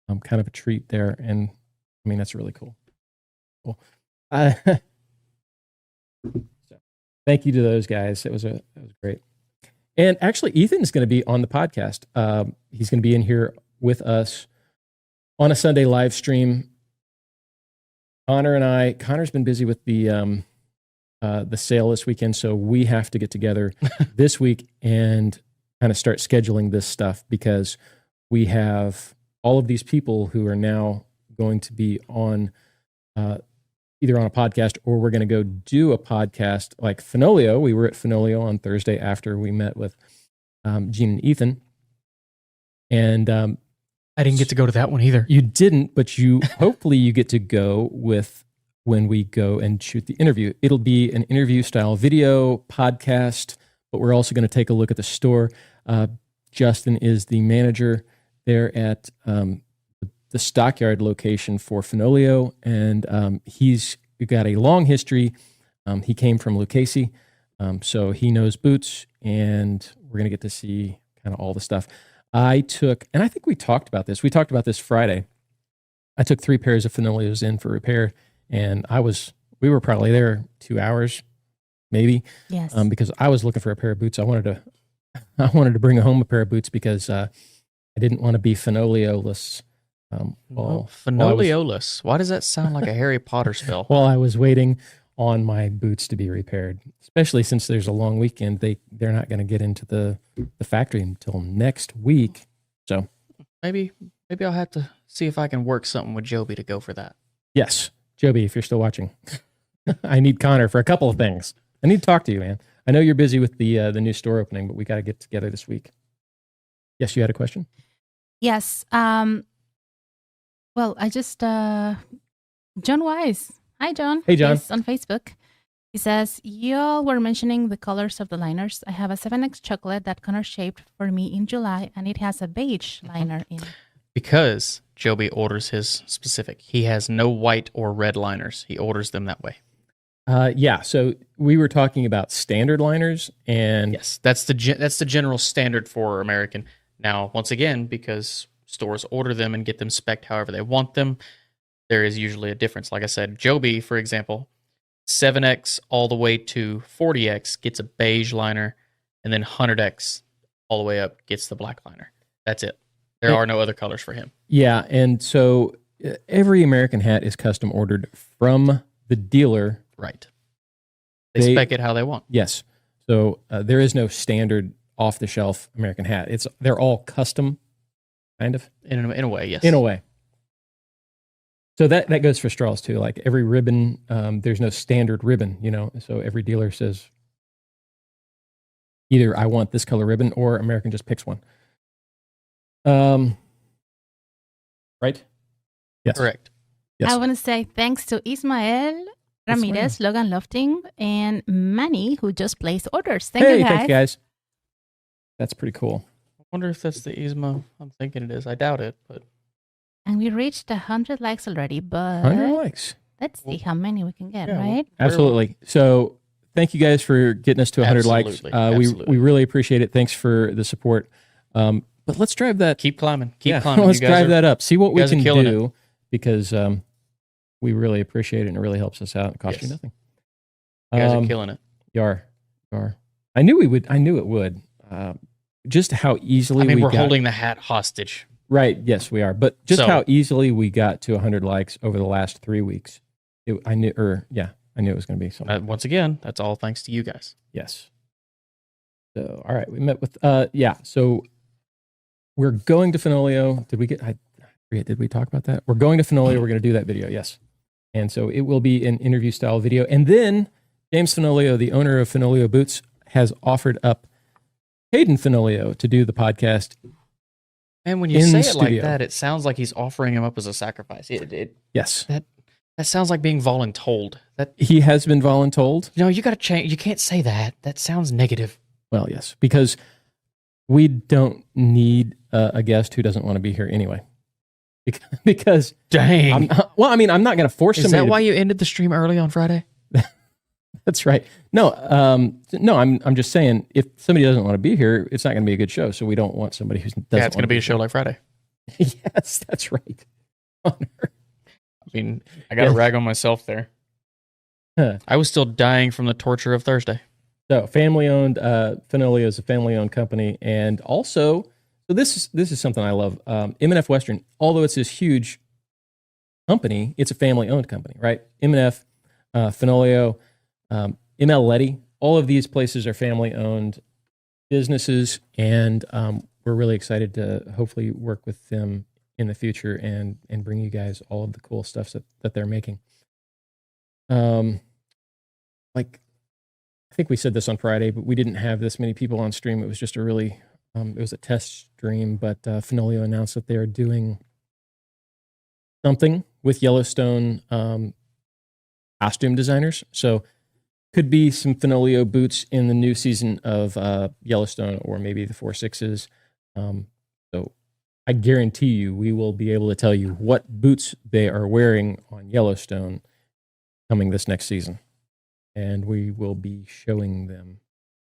kind of a treat there, and I mean that's really cool. So, thank you to those guys. That was great. And actually, Ethan's going to be on the podcast. He's going to be in here with us on a Sunday live stream. Connor's been busy with the sale this weekend, so we have to get together this week and kind of start scheduling this stuff because we have all of these people who are now going to be on either on a podcast or we're going to go do a podcast like Fenolio. We were at Fenolio on Thursday after we met with Gene and Ethan. And I didn't get to go to that one either. you didn't, but hopefully you get to go with when we go and shoot the interview. It'll be an interview style video podcast, but we're also going to take a look at the store. Justin is the manager there at the Stockyard location for Fenolio, and he's got a long history. He came from Lucchese, so he knows boots, and we're going to get to see kind of all the stuff. I think we talked about this. We talked about this Friday. I took 3 pairs of Fenolios in for repair, and we were probably there 2 hours, maybe. Yes. Because I was looking for a pair of boots. I wanted to bring home a pair of boots because I didn't want to be Fenolioless. Fenoliolus. Why does that sound like a Harry Potter spell? While I was waiting on my boots to be repaired, especially since there's a long weekend, they're not going to get into the factory until next week. So Maybe I'll have to see if I can work something with Joby to go for that. yes, Joby, if you're still watching, I need Connor for a couple of things. I need to talk to you, man. I know you're busy with the new store opening, but we got to get together this week. Yes, you had a question? Yes. Well, I just John Wise. Hi, John. Hey, John. He's on Facebook. He says, y'all were mentioning the colors of the liners. I have a 7X chocolate that Connor shaped for me in July, and it has a beige liner in it. Because Joby orders his specific. He has no white or red liners. He orders them that way. Yeah. So we were talking about standard liners, and Yes, that's the general standard for American. Now, once again, because stores order them and get them spec'd however they want them, there is usually a difference. Like I said, Joby, for example, 7X all the way to 40X gets a beige liner, and then 100X all the way up gets the black liner. That's it. There are no other colors for him. yeah, and so every American hat is custom ordered from the dealer. Right. They spec it how they want. Yes. So there is no standard off-the-shelf American hat. They're all custom, kind of. In a way, yes. In a way. So that goes for straws too. Like every ribbon, there's no standard ribbon, So every dealer says, either I want this color ribbon or American just picks one. Right? Yes. Correct. Yes. I want to say thanks to Ismael Ramirez, Logan Lofting, and Manny, who just placed orders. Thank you, guys. Thank you, guys. That's pretty cool. I wonder if that's the Yzma I'm thinking it is. I doubt it, but And we reached 100 likes already, but 100 likes. let's see how many we can get, Yeah, right? Absolutely. So thank you guys for getting us to 100 likes. Absolutely. We really appreciate it. Thanks for the support. But let's drive that. keep climbing. Keep climbing. Let's You guys drive are- that up. See what we guys are can killing do because we really appreciate it and it really helps us out. It costs you Yes. nothing. You guys are killing it. You are. I knew we would. I knew it would. Just how easily I mean, we we're got, holding the hat hostage. Right. Yes, we are. But just So- how easily we got to 100 likes over the last 3 weeks. I knew it was going to be something. Once again, that's all thanks to you guys. Yes. So, all right. We met with, so we're going to Fenolio. I forget, did we talk about that? We're going to Fenolio. We're going to do that video. Yes. And so it will be an interview style video. And then James Fenolio, the owner of Fenolio Boots, has offered up Hayden Fenolio to do the podcast. And when you In say the it studio. like that, it sounds like he's offering him up as a sacrifice. Yes. That sounds like being voluntold. That He has been voluntold. you got to change. You can't say that. That sounds negative. Well, yes, because we don't need a guest who doesn't want to be here anyway. Because Dang. I'm not going to force Is somebody. that why you ended the stream early on Friday? That's right. No, I'm just saying if somebody doesn't want to be here, it's not going to be a good show. So we don't want somebody who doesn't. Yeah, it's going to be a here. show like Friday. Yes, that's right. I mean, I got to rag on myself there. Huh. I was still dying from the torture of Thursday. So family owned. Fenolio is a family owned company, and also, so this is something I love. M&F Western, although it's this huge company, it's a family owned company, right? M&F, Fenolio, ML Letty, all of these places are family owned businesses, and we're really excited to hopefully work with them in the future and bring you guys all of the cool stuff that they're making. Like, I think we said this on Friday, but we didn't have this many people on stream. It was just a really, it was a test stream, but Fenolio announced that they're doing something with Yellowstone costume designers. So could be some Fenolio boots in the new season of Yellowstone, or maybe the 4/6s. So I guarantee you we will be able to tell you what boots they are wearing on Yellowstone coming this next season. And we will be showing them.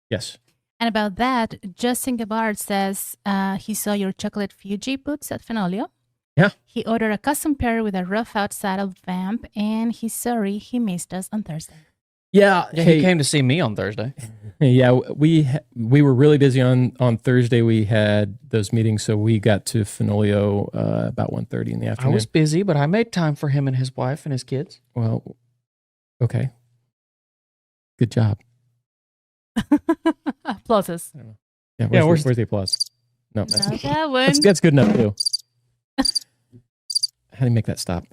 Yes. And about that, Justin Gabbard says he saw your chocolate Fuji boots at Fenolio. Yeah. He ordered a custom pair with a rough out saddle vamp, and he's sorry he missed us on Thursday. Yeah. He came to see me on Thursday. Yeah, we were really busy on Thursday. We had those meetings, so we got to Fenolio about 1:30 in the I afternoon. was busy, but I made time for him and his wife and his kids. Well, okay. Good job. Applauses. Yeah, where's the applause? No, Not that one. that's good enough too. How do you make that stop?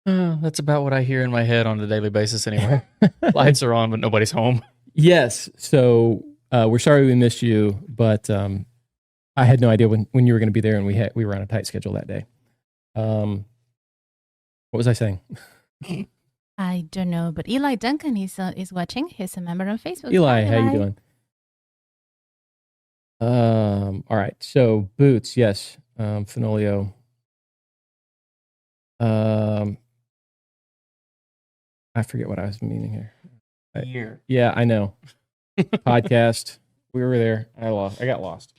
That's about what I hear in my head on a daily basis anyway. Lights are on, but nobody's home. Yes. So we're sorry we missed you, but I had no idea when you were going to be there, and we were on a tight schedule that day. What was I saying? I don't know, but Eli Duncan is watching. He's a member on Facebook. Eli, Hi, how you doing? All right. So boots, yes. Fenolio. I forget what I was meaning here. Yeah, I know. Podcast. We were there. I got lost.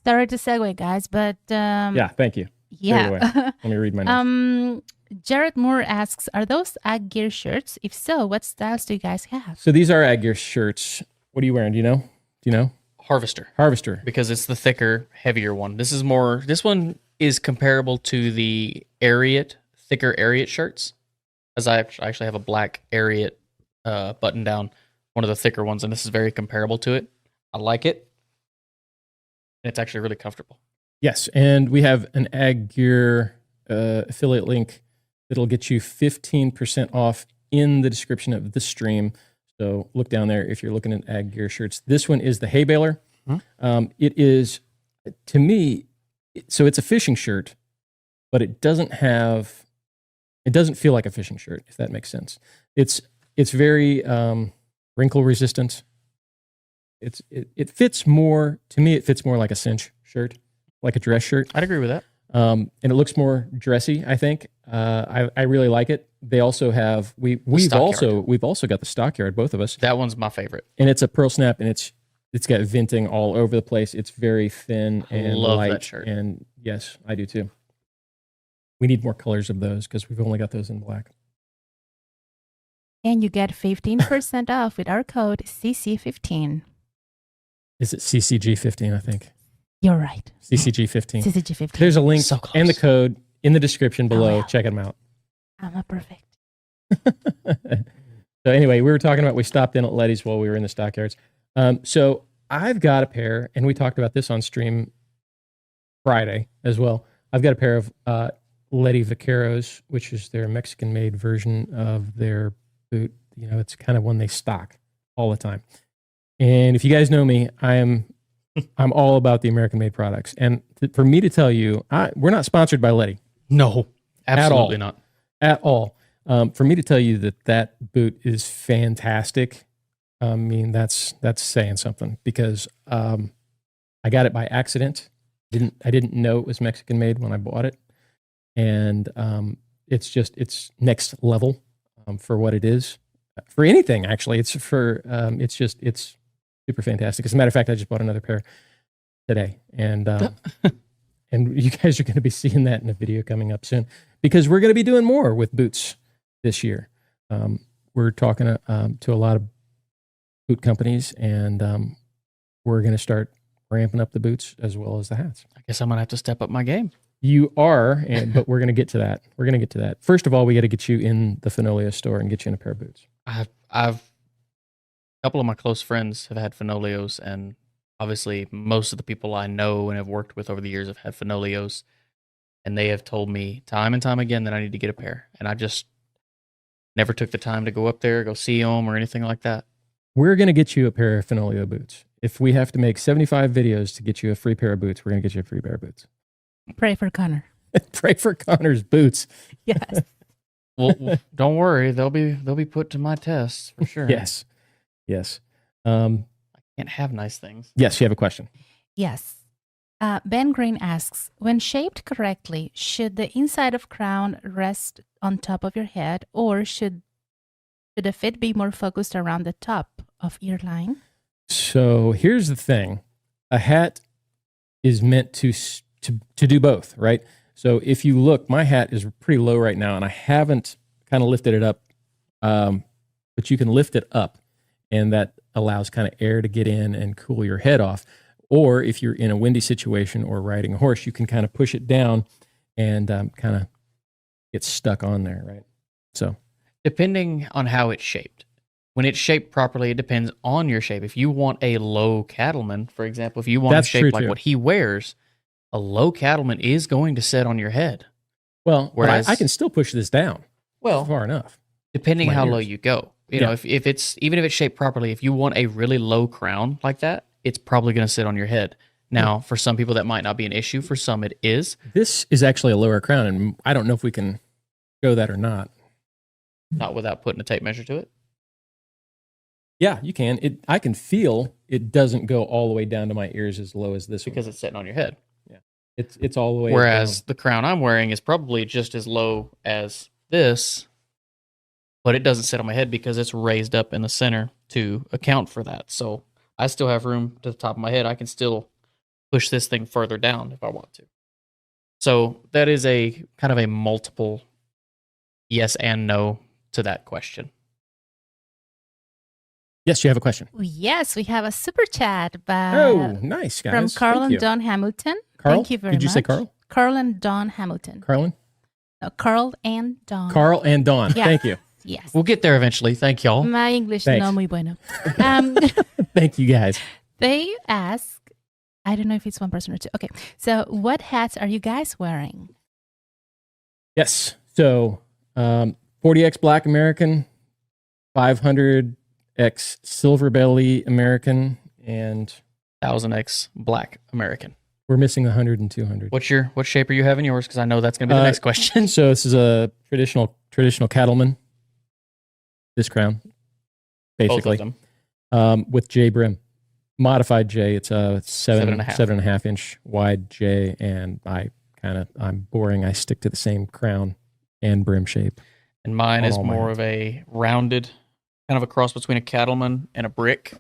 Sorry to segue, guys, but Yeah, thank you. Take it away. yeah. Let me read my notes. Jared Moore asks, are those Ag Gear shirts? If so, what styles do you guys have? So these are Ag Gear shirts. What are you wearing? Do you know? Harvester. Harvester. Because it's the thicker, heavier one. This one is comparable to the thicker Ariat shirts. As I actually have a black Ariat button down, one of the thicker ones, and this is very comparable to it. I like it. And it's actually really comfortable. Yes, and we have an Ag Gear affiliate link that'll get you 15% off in the description of the stream. So look down there if you're looking at ag gear shirts. This one is the hay baler. Hmm. It is, to me, so it's a fishing shirt, but it doesn't feel like a fishing shirt, if that makes sense. It's very wrinkle resistant. It fits more, to me, it fits more like a cinch shirt, like a dress shirt. I'd agree with that. And it looks more dressy, I think. I really like it. They also have, we've also got the stockyard, both of us. That one's my favorite. And it's a pearl snap, and it's got venting all over the place. It's very thin and love light. that shirt. And yes, I do too. We need more colors of those because we've only got those in black. And you get 15% off with our code CC15. Is it CCG15, I think? You're right. CCG15. CCG15. There's a link So close. and the code in the description below. yeah. Check them out. I'm a perfect. So anyway, we stopped in at Letty's while we were in the stockyards. So I've got a pair, and we talked about this on stream Friday as well. I've got a pair of Letty Vaqueros, which is their Mexican-made version of their boot. You know, it's kind of one they stock all the time. And if you guys know me, I'm all about the American-made products. And for me to tell you, we're not sponsored by Letty. No, absolutely not. At all. For me to tell you that boot is fantastic, I mean, that's saying something, because I got it by accident. I didn't know it was Mexican made when I bought it. And it's next level for what it is. For anything, actually. It's super fantastic. As a matter of fact, I just bought another pair today. And and you guys are going to be seeing that in a video coming up soon, because we're going to be doing more with boots this year. We're talking to a lot of boot companies, and we're going to start ramping up the boots as well as the hats. I guess I'm going to have to step up my game. You are, but we're going to get to that. We're going to get to that. First of all, we got to get you in the Fenolio store and get you in a pair of boots. I've a couple of my close friends have had Fenolios, and obviously most of the people I know and have worked with over the years have had Fenolios, and they have told me time and time again that I need to get a pair, and I just never took the time to go up there, go see them or anything like that. We're going to get you a pair of Fenolio boots. If we have to make 75 videos to get you a free pair of boots, we're going to get you a free pair of boots. Pray for Connor. Pray for Connor's boots. Yes. Well, don't worry, they'll be put to my test for sure. Yes. I can't have nice things. Yes, you have a question. Yes. Ben Green asks, when shaped correctly, should the inside of crown rest on top of your head, or should the fit be more focused around the top of ear line? So here's the thing. A hat is meant to do both, right? So if you look, my hat is pretty low right now, and I haven't kind of lifted it up, but you can lift it up, and that allows kind of air to get in and cool your head off. Or if you're in a windy situation or riding a horse, you can kind of push it down and kind of get stuck on there, right? So Depending on how it's shaped. When it's shaped properly, it depends on your shape. If you want a low cattleman, for example, if you want That's to shape true, like too. what he wears, a low cattleman is going to set on your head. well, Whereas- I can still push this down far enough. Depending My how low ears. you go. You Yeah. know, if it's even if it's shaped properly, if you want a really low crown like that, it's probably going to sit on your head. Now, for some people that might not be an issue. For some it is. This is actually a lower crown, and I don't know if we can show that or not. Not without putting a tape measure to it. Yeah, you can. I can feel it doesn't go all the way down to my ears as low as this one. Because it's sitting on your head. It's all the way Whereas down. the crown I'm wearing is probably just as low as this, but it doesn't sit on my head because it's raised up in the center to account for that. So I still have room to the top of my head. I can still push this thing further down if I want to. So that is a kind of a multiple yes and no to that question. Yes, you have a question. Yes, we have a super chat Oh, nice, guys. from Carl Thank and you. Don Hamilton. Carl? Thank you very much. Did you say Carl? Carl and Don Hamilton. Carlin? No, Carl and Don. Carl and Don. Yeah. Thank you. Yes. We'll get there eventually. Thank y'all. My English Thanks. no muy bueno. Thank you, guys. They ask, I don't know if it's one person or two. Okay. So what hats are you guys wearing? Yes. So 40X Black American, 500 1000X silverbelly American, and 1000X Black American. we're missing 100 and 200. What shape are you having yours? Because I know that's going to be the next question. So this is a traditional cattleman. This crown, basically, Both of them. with J brim, modified J. It's a 7.5 inch wide J, and I'm boring. I stick to the same crown and brim shape. And mine is more of a rounded, kind of a cross between a cattleman and a brick.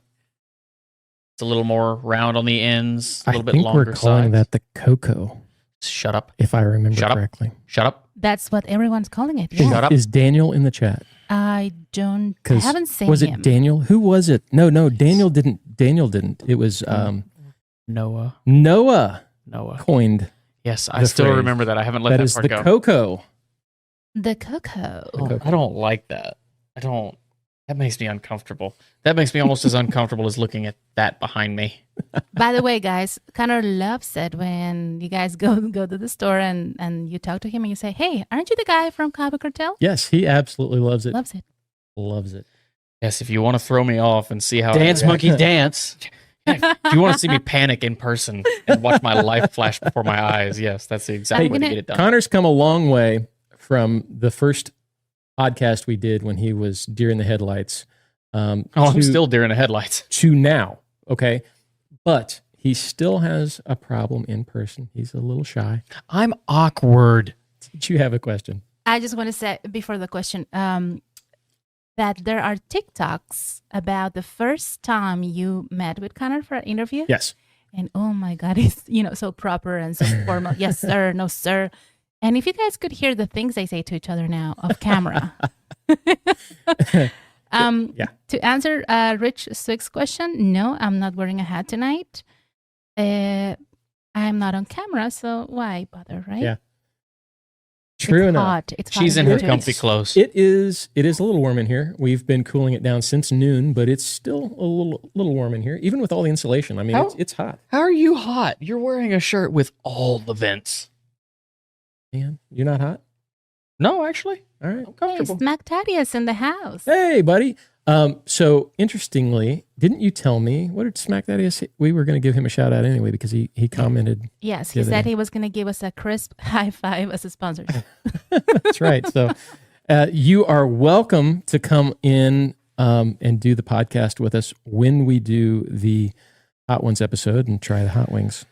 It's a little more round on the ends, a little bit longer. I think we're calling that the Coco. Shut up. If I remember correctly. Shut up. That's what everyone's calling it. Yeah. Shut up. Is Daniel in the chat? I haven't seen him. Was it Daniel? Who was it? No, Daniel didn't. It was Noah coined. Yes, I still remember that. I haven't let that part go. That is the Coco. The Coco. Oh, I don't like that. That makes me uncomfortable. That makes me almost as uncomfortable as looking at that behind me. By the way, guys, Connor loves it when you guys go to the store and you talk to him and you say, "Hey, aren't you the guy from Cowboy Cartel?" Yes, he absolutely loves it. Loves it. Yes, if you want to throw me off and see how dance monkey dance, if you want to see me panic in person and watch my life flash before my eyes, yes, that's the exact way to get it done. Connor's come a long way from the first podcast we did when he was deer in the headlights. I'm still deer in the headlights. To now, okay? But he still has a problem in person. He's a little shy. I'm awkward. Did you have a question? I just want to say before the question that there are TikToks about the first time you met with Connor for an interview. Yes. And oh my God, he's so proper and so formal. Yes, sir. No, sir. And if you guys could hear the things they say to each other now off camera. To answer Rich Swick's question, no, I'm not wearing a hat tonight. I'm not on camera, so why bother, right? Yeah. True enough. Hot. She's in her comfy clothes. It is a little warm in here. We've been cooling it down since noon, but it's still a little warm in here, even with all the insulation. I mean, it's hot. How are you hot? You're wearing a shirt with all the vents. Man, you're not hot? No, actually. All right. I'm comfortable. Hey, Smack Thaddeus in the house. Hey, buddy. So interestingly, didn't you tell me, what did Smack Daddy say? We were going to give him a shout out anyway because he commented. Yes, he said he was going to give us a crisp high five as a sponsor. That's right. So you are welcome to come in and do the podcast with us when we do the Hot Ones episode and try the hot wings.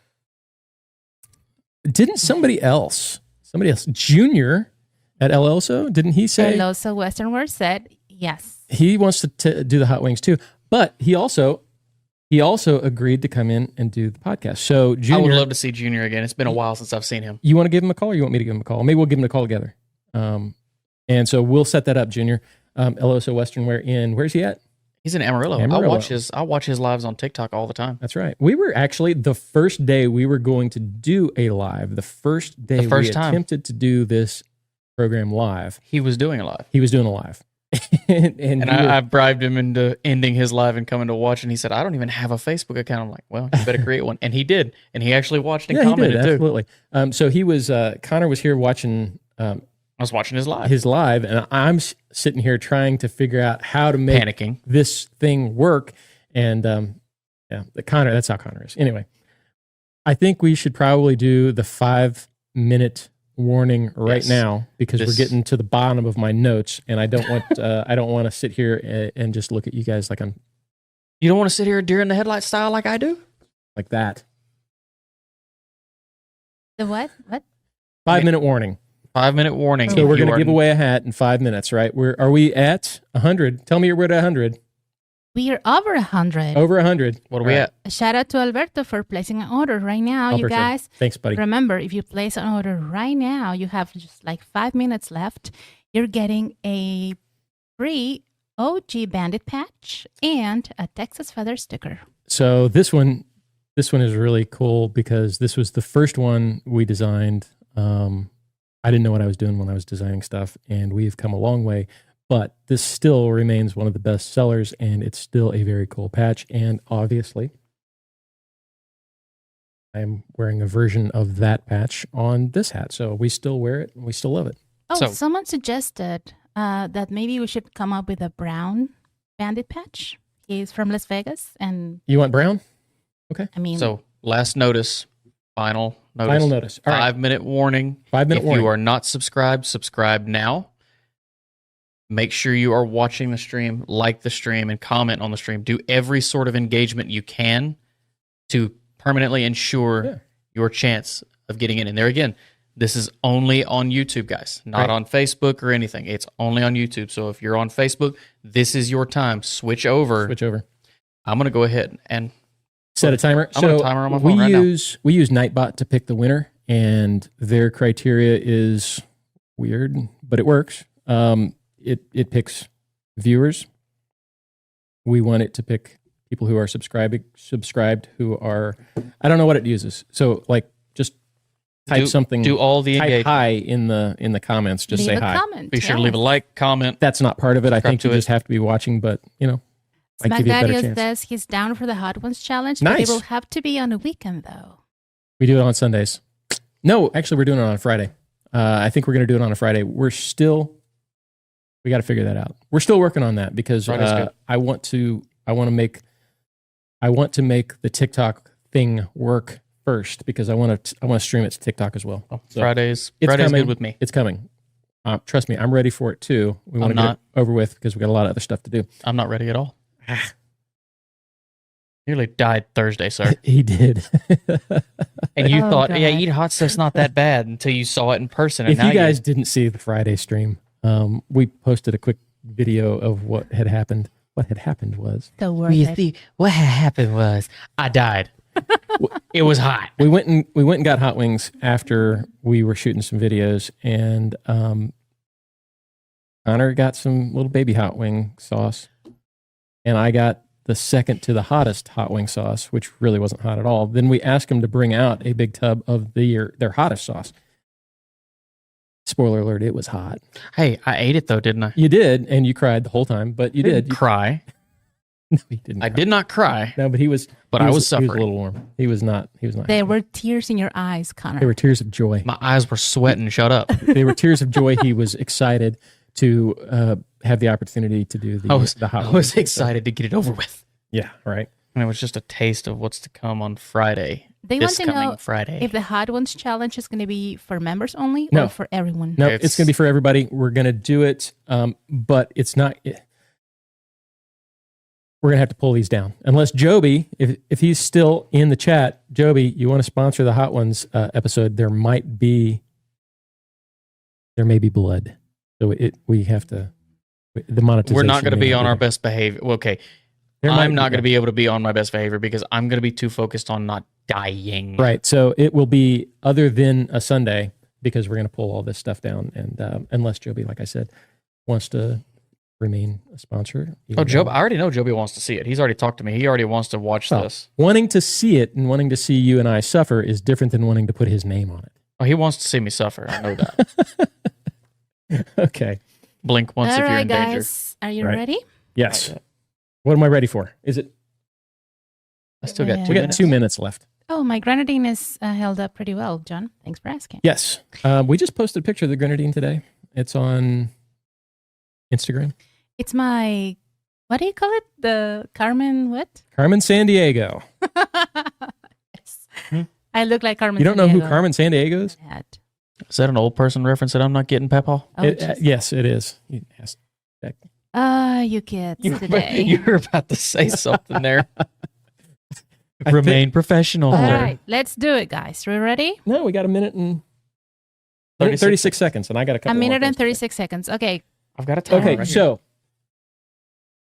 Didn't somebody else, Junior at El Oso, didn't he say? El Oso Western World said yes. He wants to do the hot wings too, but he also agreed to come in and do the podcast. So Junior, I would love to see Junior again. It's been a while since I've seen him. You want to give him a call, or you want me to give him a call? Maybe we'll give him a call together. And so we'll set that up, Junior. El Oso Western Wear where's he at? He's in Amarillo. I watch his lives on TikTok all the time. That's right. We were actually the first day we were going to do a live. The first day we attempted to do this program live. He was doing a live. and I bribed him into ending his live and coming to watch. And he said, "I don't even have a Facebook account." I'm like, "Well, you better create one." And he did. And he actually watched and commented too. Absolutely. So he was. Connor was here watching. I was watching his live, and I'm sitting here trying to figure out how to make this thing work. And Connor, that's how Connor is. Anyway, I think we should probably do the 5-minute warning right now because we're getting to the bottom of my notes, and I don't want to sit here and just look at you guys like I'm. You don't want to sit here deer in the headlight style like I do, like that. The what? 5-minute warning. 5-minute warning. So we're going to give away a hat in 5 minutes, right? Are we at 100? Tell me we're at 100. We are over 100. Over 100. What are we at? Shout out to Alberto for placing an order right now, you guys. Sure. Thanks, buddy. Remember, if you place an order right now, you have just like 5 minutes left. You're getting a free OG Bandit patch and a Texas Feather sticker. So this one is really cool because this was the first one we designed. I didn't know what I was doing when I was designing stuff, and we've come a long way. But this still remains one of the best sellers, and it's still a very cool patch. And obviously, I'm wearing a version of that patch on this hat. So we still wear it, and we still love it. Oh, someone suggested that maybe we should come up with a brown bandit patch. He's from Las Vegas, and You want brown? I mean, So last notice, final notice. Final notice. All right. 5-minute warning. 5-minute warning. If you are not subscribed, subscribe now. Make sure you are watching the stream, like the stream, and comment on the stream. Do every sort of engagement you can to permanently ensure your chance of getting in. And there again, this is only on YouTube, guys, not on Facebook or anything. It's only on YouTube. So if you're on Facebook, this is your time. Switch over. I'm going to go ahead and set a timer. I'm going to timer on my phone right now. We use Nightbot to pick the winner, and their criteria is weird, but it works. It picks viewers. We want it to pick people who are subscribed who are, I don't know what it uses. So like just type something. Do all the type engagement. hi in the comments. Just leave say a hi. comment. Be sure to leave a like, comment. That's not part of it. I think you to it. just have to be watching, but you know, might give you a better Smackdadios chance. says he's down for the Hot Ones challenge, but Nice. it will have to be on a weekend though. We do it on Sundays. No, actually, we're doing it on a Friday. I think we're going to do it on a Friday. We got to figure that out. We're still working on that because I want to make the TikTok thing work first because I want to stream it to TikTok as well. So Friday's coming. good with me. It's coming. Trust me, I'm ready for it too. We want to get it over with because we got a lot of other stuff to do. I'm not ready at all. Nearly died Thursday, sir. He did. And you thought, God. yeah, eating hot stuff's not that bad until you saw it in person. And If now you guys didn't see the Friday stream, we posted a quick video of what had happened. What had happened was So worth it. what happened was I died. It was hot. we went and got hot wings after we were shooting some videos, and Connor got some little baby hot wing sauce, and I got the second to the hottest hot wing sauce, which really wasn't hot at all. Then we asked them to bring out a big tub of their hottest sauce. Spoiler alert, it was hot. Hey, I ate it though, didn't I? You did, and you cried the whole time, but you did. Cry. No, he didn't. I did not cry. No, but he was. But he I was He was suffering. a little warm. He was not. There were tears in your eyes, Connor. There were tears of joy. My eyes were sweating. Shut up. They were tears of joy. He was excited to have the opportunity to do the hot I wings. was excited to get it over with. Yeah, right. And it was just a taste of what's to come on Friday. They this want to coming know Friday. if the Hot Ones challenge is going to be for members only No. or for everyone. No, It's- it's going to be for everybody. We're going to do it, but it's not. We're going to have to pull these down. Unless Joby, if he's still in the chat, Joby, you want to sponsor the Hot Ones episode, there may be blood. So we have to, the monetization. We're not going to may be on there. our best behavior. Well, okay. There might I'm not going to blood. be able to be on my best behavior because I'm going to be too focused on not dying. Right. So it will be other than a Sunday because we're going to pull all this stuff down. And unless Joby, like I said, wants to remain a sponsor. Oh, Job! I already know Joby wants to see it. He's already talked to me. He already wants to watch Well, this. Wanting to see it and wanting to see you and I suffer is different than wanting to put his name on Oh, he wants to see me suffer. I know that. it. Okay. Blink once All if you're right, in danger. guys. Are you Right. ready? Yes. Not yet. What am I ready for? Is it? I still got Yeah. 2 We got minutes. 2 minutes left. Oh, my grenadine is held up pretty well, John. Thanks for asking. Yes. We just posted a picture of the grenadine today. It's on Instagram. It's my, what do you call it? The Carmen what? Carmen Sandiego. Yes. I look like Carmen You don't know who Sandiego. Carmen Sandiego is? Hat. Is that an old person reference that I'm not getting, Peppa? Oh, Yes, it is. Yes. you kids today. You were about to say something there. I Remain professional. All sir. right, let's do it, guys. We ready? No, we got a minute and 36 seconds, and I got a A couple. minute more and things to 36 seconds. Okay. I've got a timer. Okay, right here. so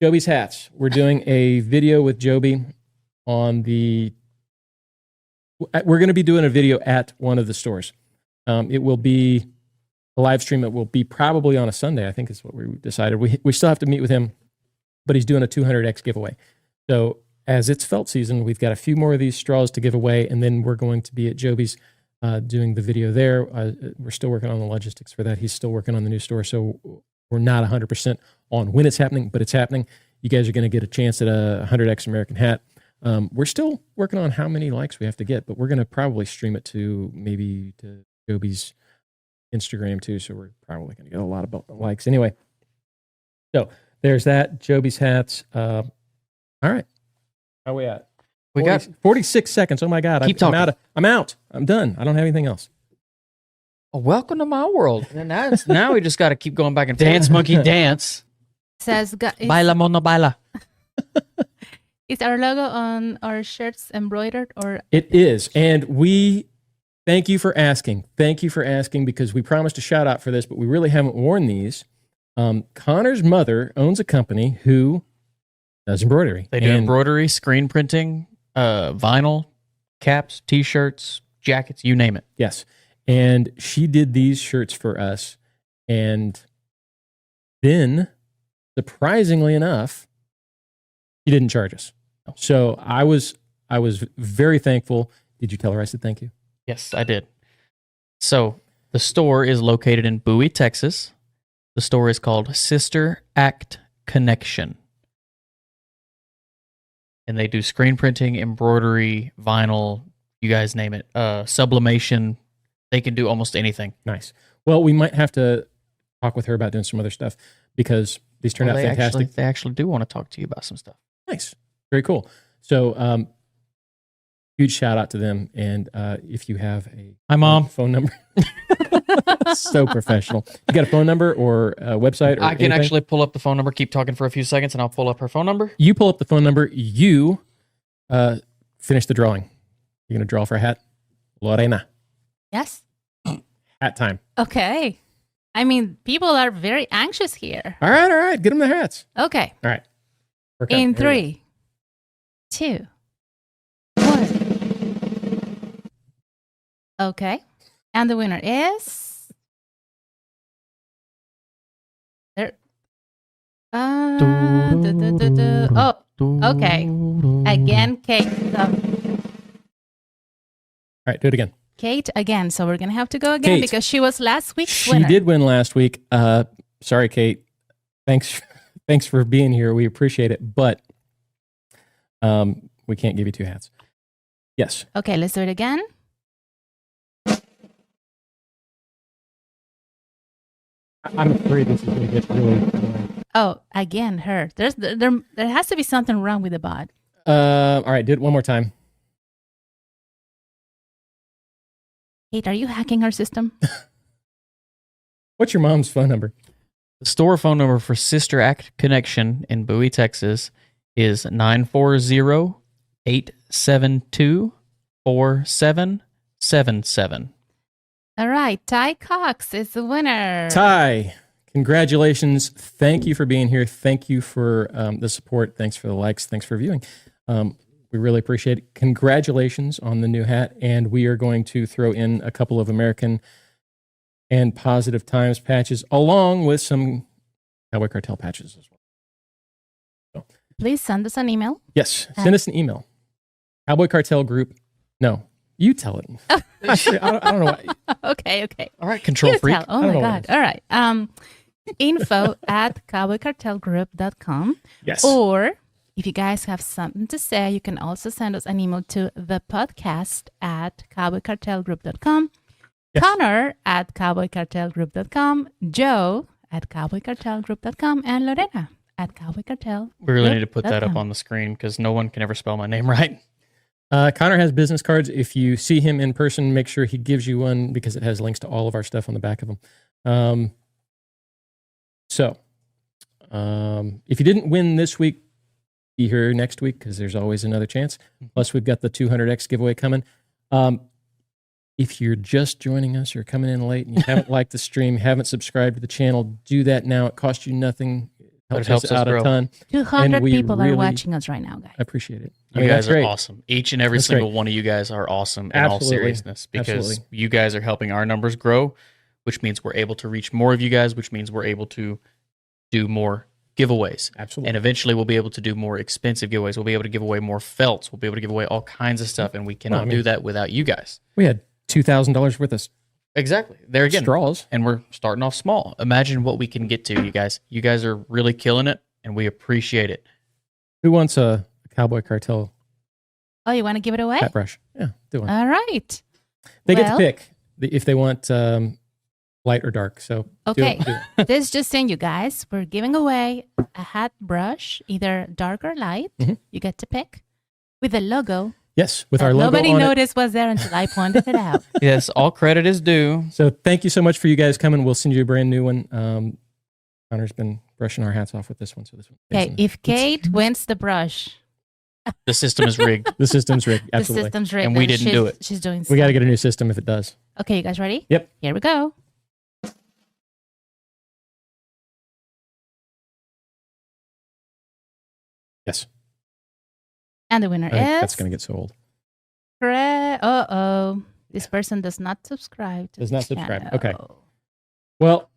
Joby's hats. We're doing a video with Joby on the. We're going to be doing a video at one of the stores. It will be a live stream. It will be probably on a Sunday. I think is what we decided. We still have to meet with him, but he's doing a 200x giveaway. So as it's felt season, we've got a few more of these straws to give away, and then we're going to be at Joby's doing the video there. We're still working on the logistics for that. He's still working on the new store, so we're not 100% on when it's happening, but it's happening. You guys are going to get a chance at a 100x American hat. We're still working on how many likes we have to get, but we're going to probably stream it to maybe to Joby's Instagram too, so we're probably going to get a lot of likes. Anyway, so there's that. Joby's hats. All right. How are we at? We got 46 seconds. Oh my God. Keep talking. I'm out. I'm done. I don't have anything else. welcome to my world. And now we just got to keep going back and dance, monkey, dance. Says, Baila, mono, baila. is our logo on our shirts embroidered or? It is. And we thank you for asking. Thank you for asking because we promised a shout out for this, but we really haven't worn these. Connor's mother owns a company who does embroidery. They do embroidery, screen printing, vinyl, caps, T-shirts, jackets, you name it. Yes. And she did these shirts for us. And then, surprisingly enough, she didn't charge us. So I was very thankful. Did you tell her I said thank you? Yes, I did. So the store is located in Bowie, Texas. The store is called Sister Act Connection. And they do screen printing, embroidery, vinyl, you guys name it, sublimation. They can do almost anything. Nice. Well, we might have to talk with her about doing some other stuff because these turned out fantastic. They actually do want to talk to you about some stuff. Nice. Very cool. So huge shout out to them. And if you have a Hi, Mom. phone number, so professional. You got a phone number or a website? Or I can anything? actually pull up the phone number. Keep talking for a few seconds and I'll pull up her phone number. You pull up the phone number. You finish the drawing. You're going to draw for a hat. Lorena. Yes. Hat time. Okay. I mean, people are very anxious here. All right. Get them their hats. Okay. All right. In 3, 2, 1. Okay. And the winner is there. Oh, okay. Again, Kate. All right, do it again. Kate again. So we're gonna have to go again because she was last week's winner. She did win last week. Sorry, Kate. Thanks for being here. We appreciate it, but we can't give you 2 hats. Yes. Okay, let's do it again. I'm afraid this is going to get really. Oh, again, her. There has to be something wrong with the bot. All right, do it one more time. Kate, are you hacking our system? What's your mom's phone number? The store phone number for Sister Act Connection in Bowie, Texas is 940-872-4777. All right, Ty Cox is the winner. Ty, congratulations. Thank you for being here. Thank you for the support. Thanks for the likes. Thanks for viewing. We really appreciate it. Congratulations on the new hat. And we are going to throw in a couple of American and Positive Times patches along with some Cowboy Cartel patches as well. So, please send us an email. yes, send us an email. Cowboy Cartel Group. No, you tell it. I don't know why. Okay. All right, control You freak. tell. Oh my God. All right. info@cowboycartelgroup.com. Yes. Or if you guys have something to say, you can also send us an email to thepodcast@cowboycartelgroup.com. Yes. Connor at cowboycartelgroup.com. Joe at cowboycartelgroup.com. And Lorena at cowboycartel. We really need to put that up on the screen because no one can ever spell my name right. Connor has business cards. If you see him in person, make sure he gives you one because it has links to all of our stuff on the back of them. If you didn't win this week, be here next week because there's always another chance. Plus, we've got the 200X giveaway coming. If you're just joining us or coming in late and you haven't liked the stream, haven't subscribed to the channel, do that now. It costs you nothing. It helps us out grow. a ton. 200 people are watching us right now, guys. I appreciate it. You guys are awesome. Each and every single one of you guys are awesome in all Absolutely. seriousness because Absolutely. you guys are helping our numbers grow, which means we're able to reach more of you guys, which means we're able to do more giveaways. Absolutely. And eventually we'll be able to do more expensive giveaways. We'll be able to give away more felts. We'll be able to give away all kinds of stuff, and we cannot do that without you guys. We had $2,000 worth of Exactly. There again. straws. And we're starting off small. Imagine what we can get to, you guys. You guys are really killing it, and we appreciate it. Who wants a Cowboy Cartel Oh, you want to give it away? hat brush? Yeah, do one. All right. They get to pick if they want light or dark. So Okay. do it. This just saying, you guys, we're giving away a hat brush, either dark or light. Mhm. You get to pick with a logo. Yes, with that our logo nobody on it. noticed was there until I pointed it out. Yes, all credit is due. So thank you so much for you guys coming. We'll send you a brand new one. Connor's been brushing our hats off with this one. So this one. Okay, if Kate wins the brush, The system is rigged. The system's rigged. the Absolutely. system's rigged. And we didn't do it. She's doing We got to stuff. get a new system if it does. Okay, you guys ready? Yep. Here we go. Yes. And the winner I think is... that's going to get so old. Uh-oh. This person does not subscribe to Does the not subscribe. channel. Okay. Well,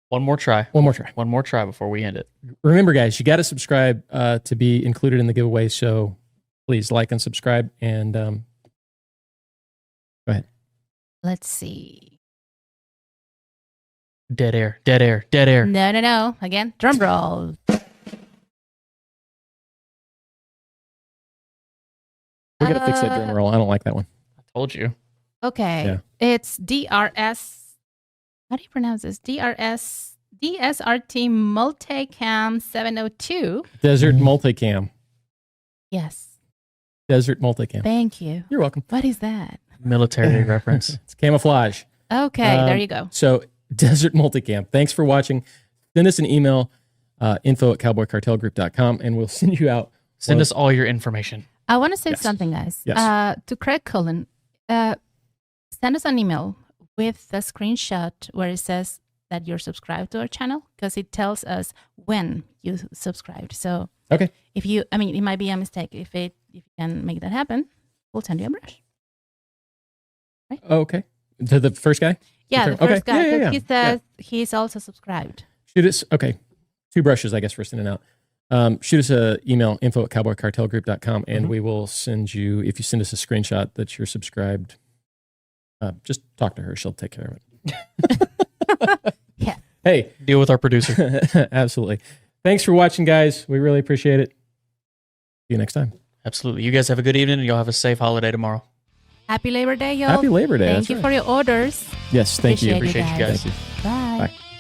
One more try. one more try. One more try before we end it. Remember, guys, you got to subscribe to be included in the giveaway. So please like and subscribe. And go ahead. Let's see. Dead air. Dead air. Dead air. No. Again, drum roll. We got to fix that drum roll. I don't like that one. I told you. Okay. Yeah. It's DRS. How do you pronounce this? DSRT Multicam 702. Desert multicam. Yes. Desert multicam. Thank you. You're welcome. What is that? Military reference. It's camouflage. Okay, there you go. So Desert multicam. Thanks for watching. Send us an email, info@cowboycartelgroup.com, and we'll send you out. Send us all your information. I want to say Yes. something, guys. Yes. To Craig Cullen, send us an email with the screenshot where it says that you're subscribed to our channel, because it tells us when you subscribed. So Okay. if you, I mean, it might be a mistake. If you can make that happen, we'll send you a brush. Oh, okay. To the first guy? Yeah, the Okay. first guy, Yeah. 'cause he says he's also subscribed. Shoot us. Okay. 2 brushes, I guess, for sending out. Shoot us an email, info@cowboycartelgroup.com, and we will send you, if you send us a screenshot that you're subscribed, just talk to her. She'll take care of it. Yeah. Hey. Deal with our producer. Absolutely. Thanks for watching, guys. We really appreciate it. See you next time. Absolutely. You guys have a good evening, and you'll have a safe holiday tomorrow. Happy Labor Day, y'all. Happy Labor Day. Thank That's you right. for your orders. Yes, thank you. Appreciate you guys. Thank you. Bye. Bye.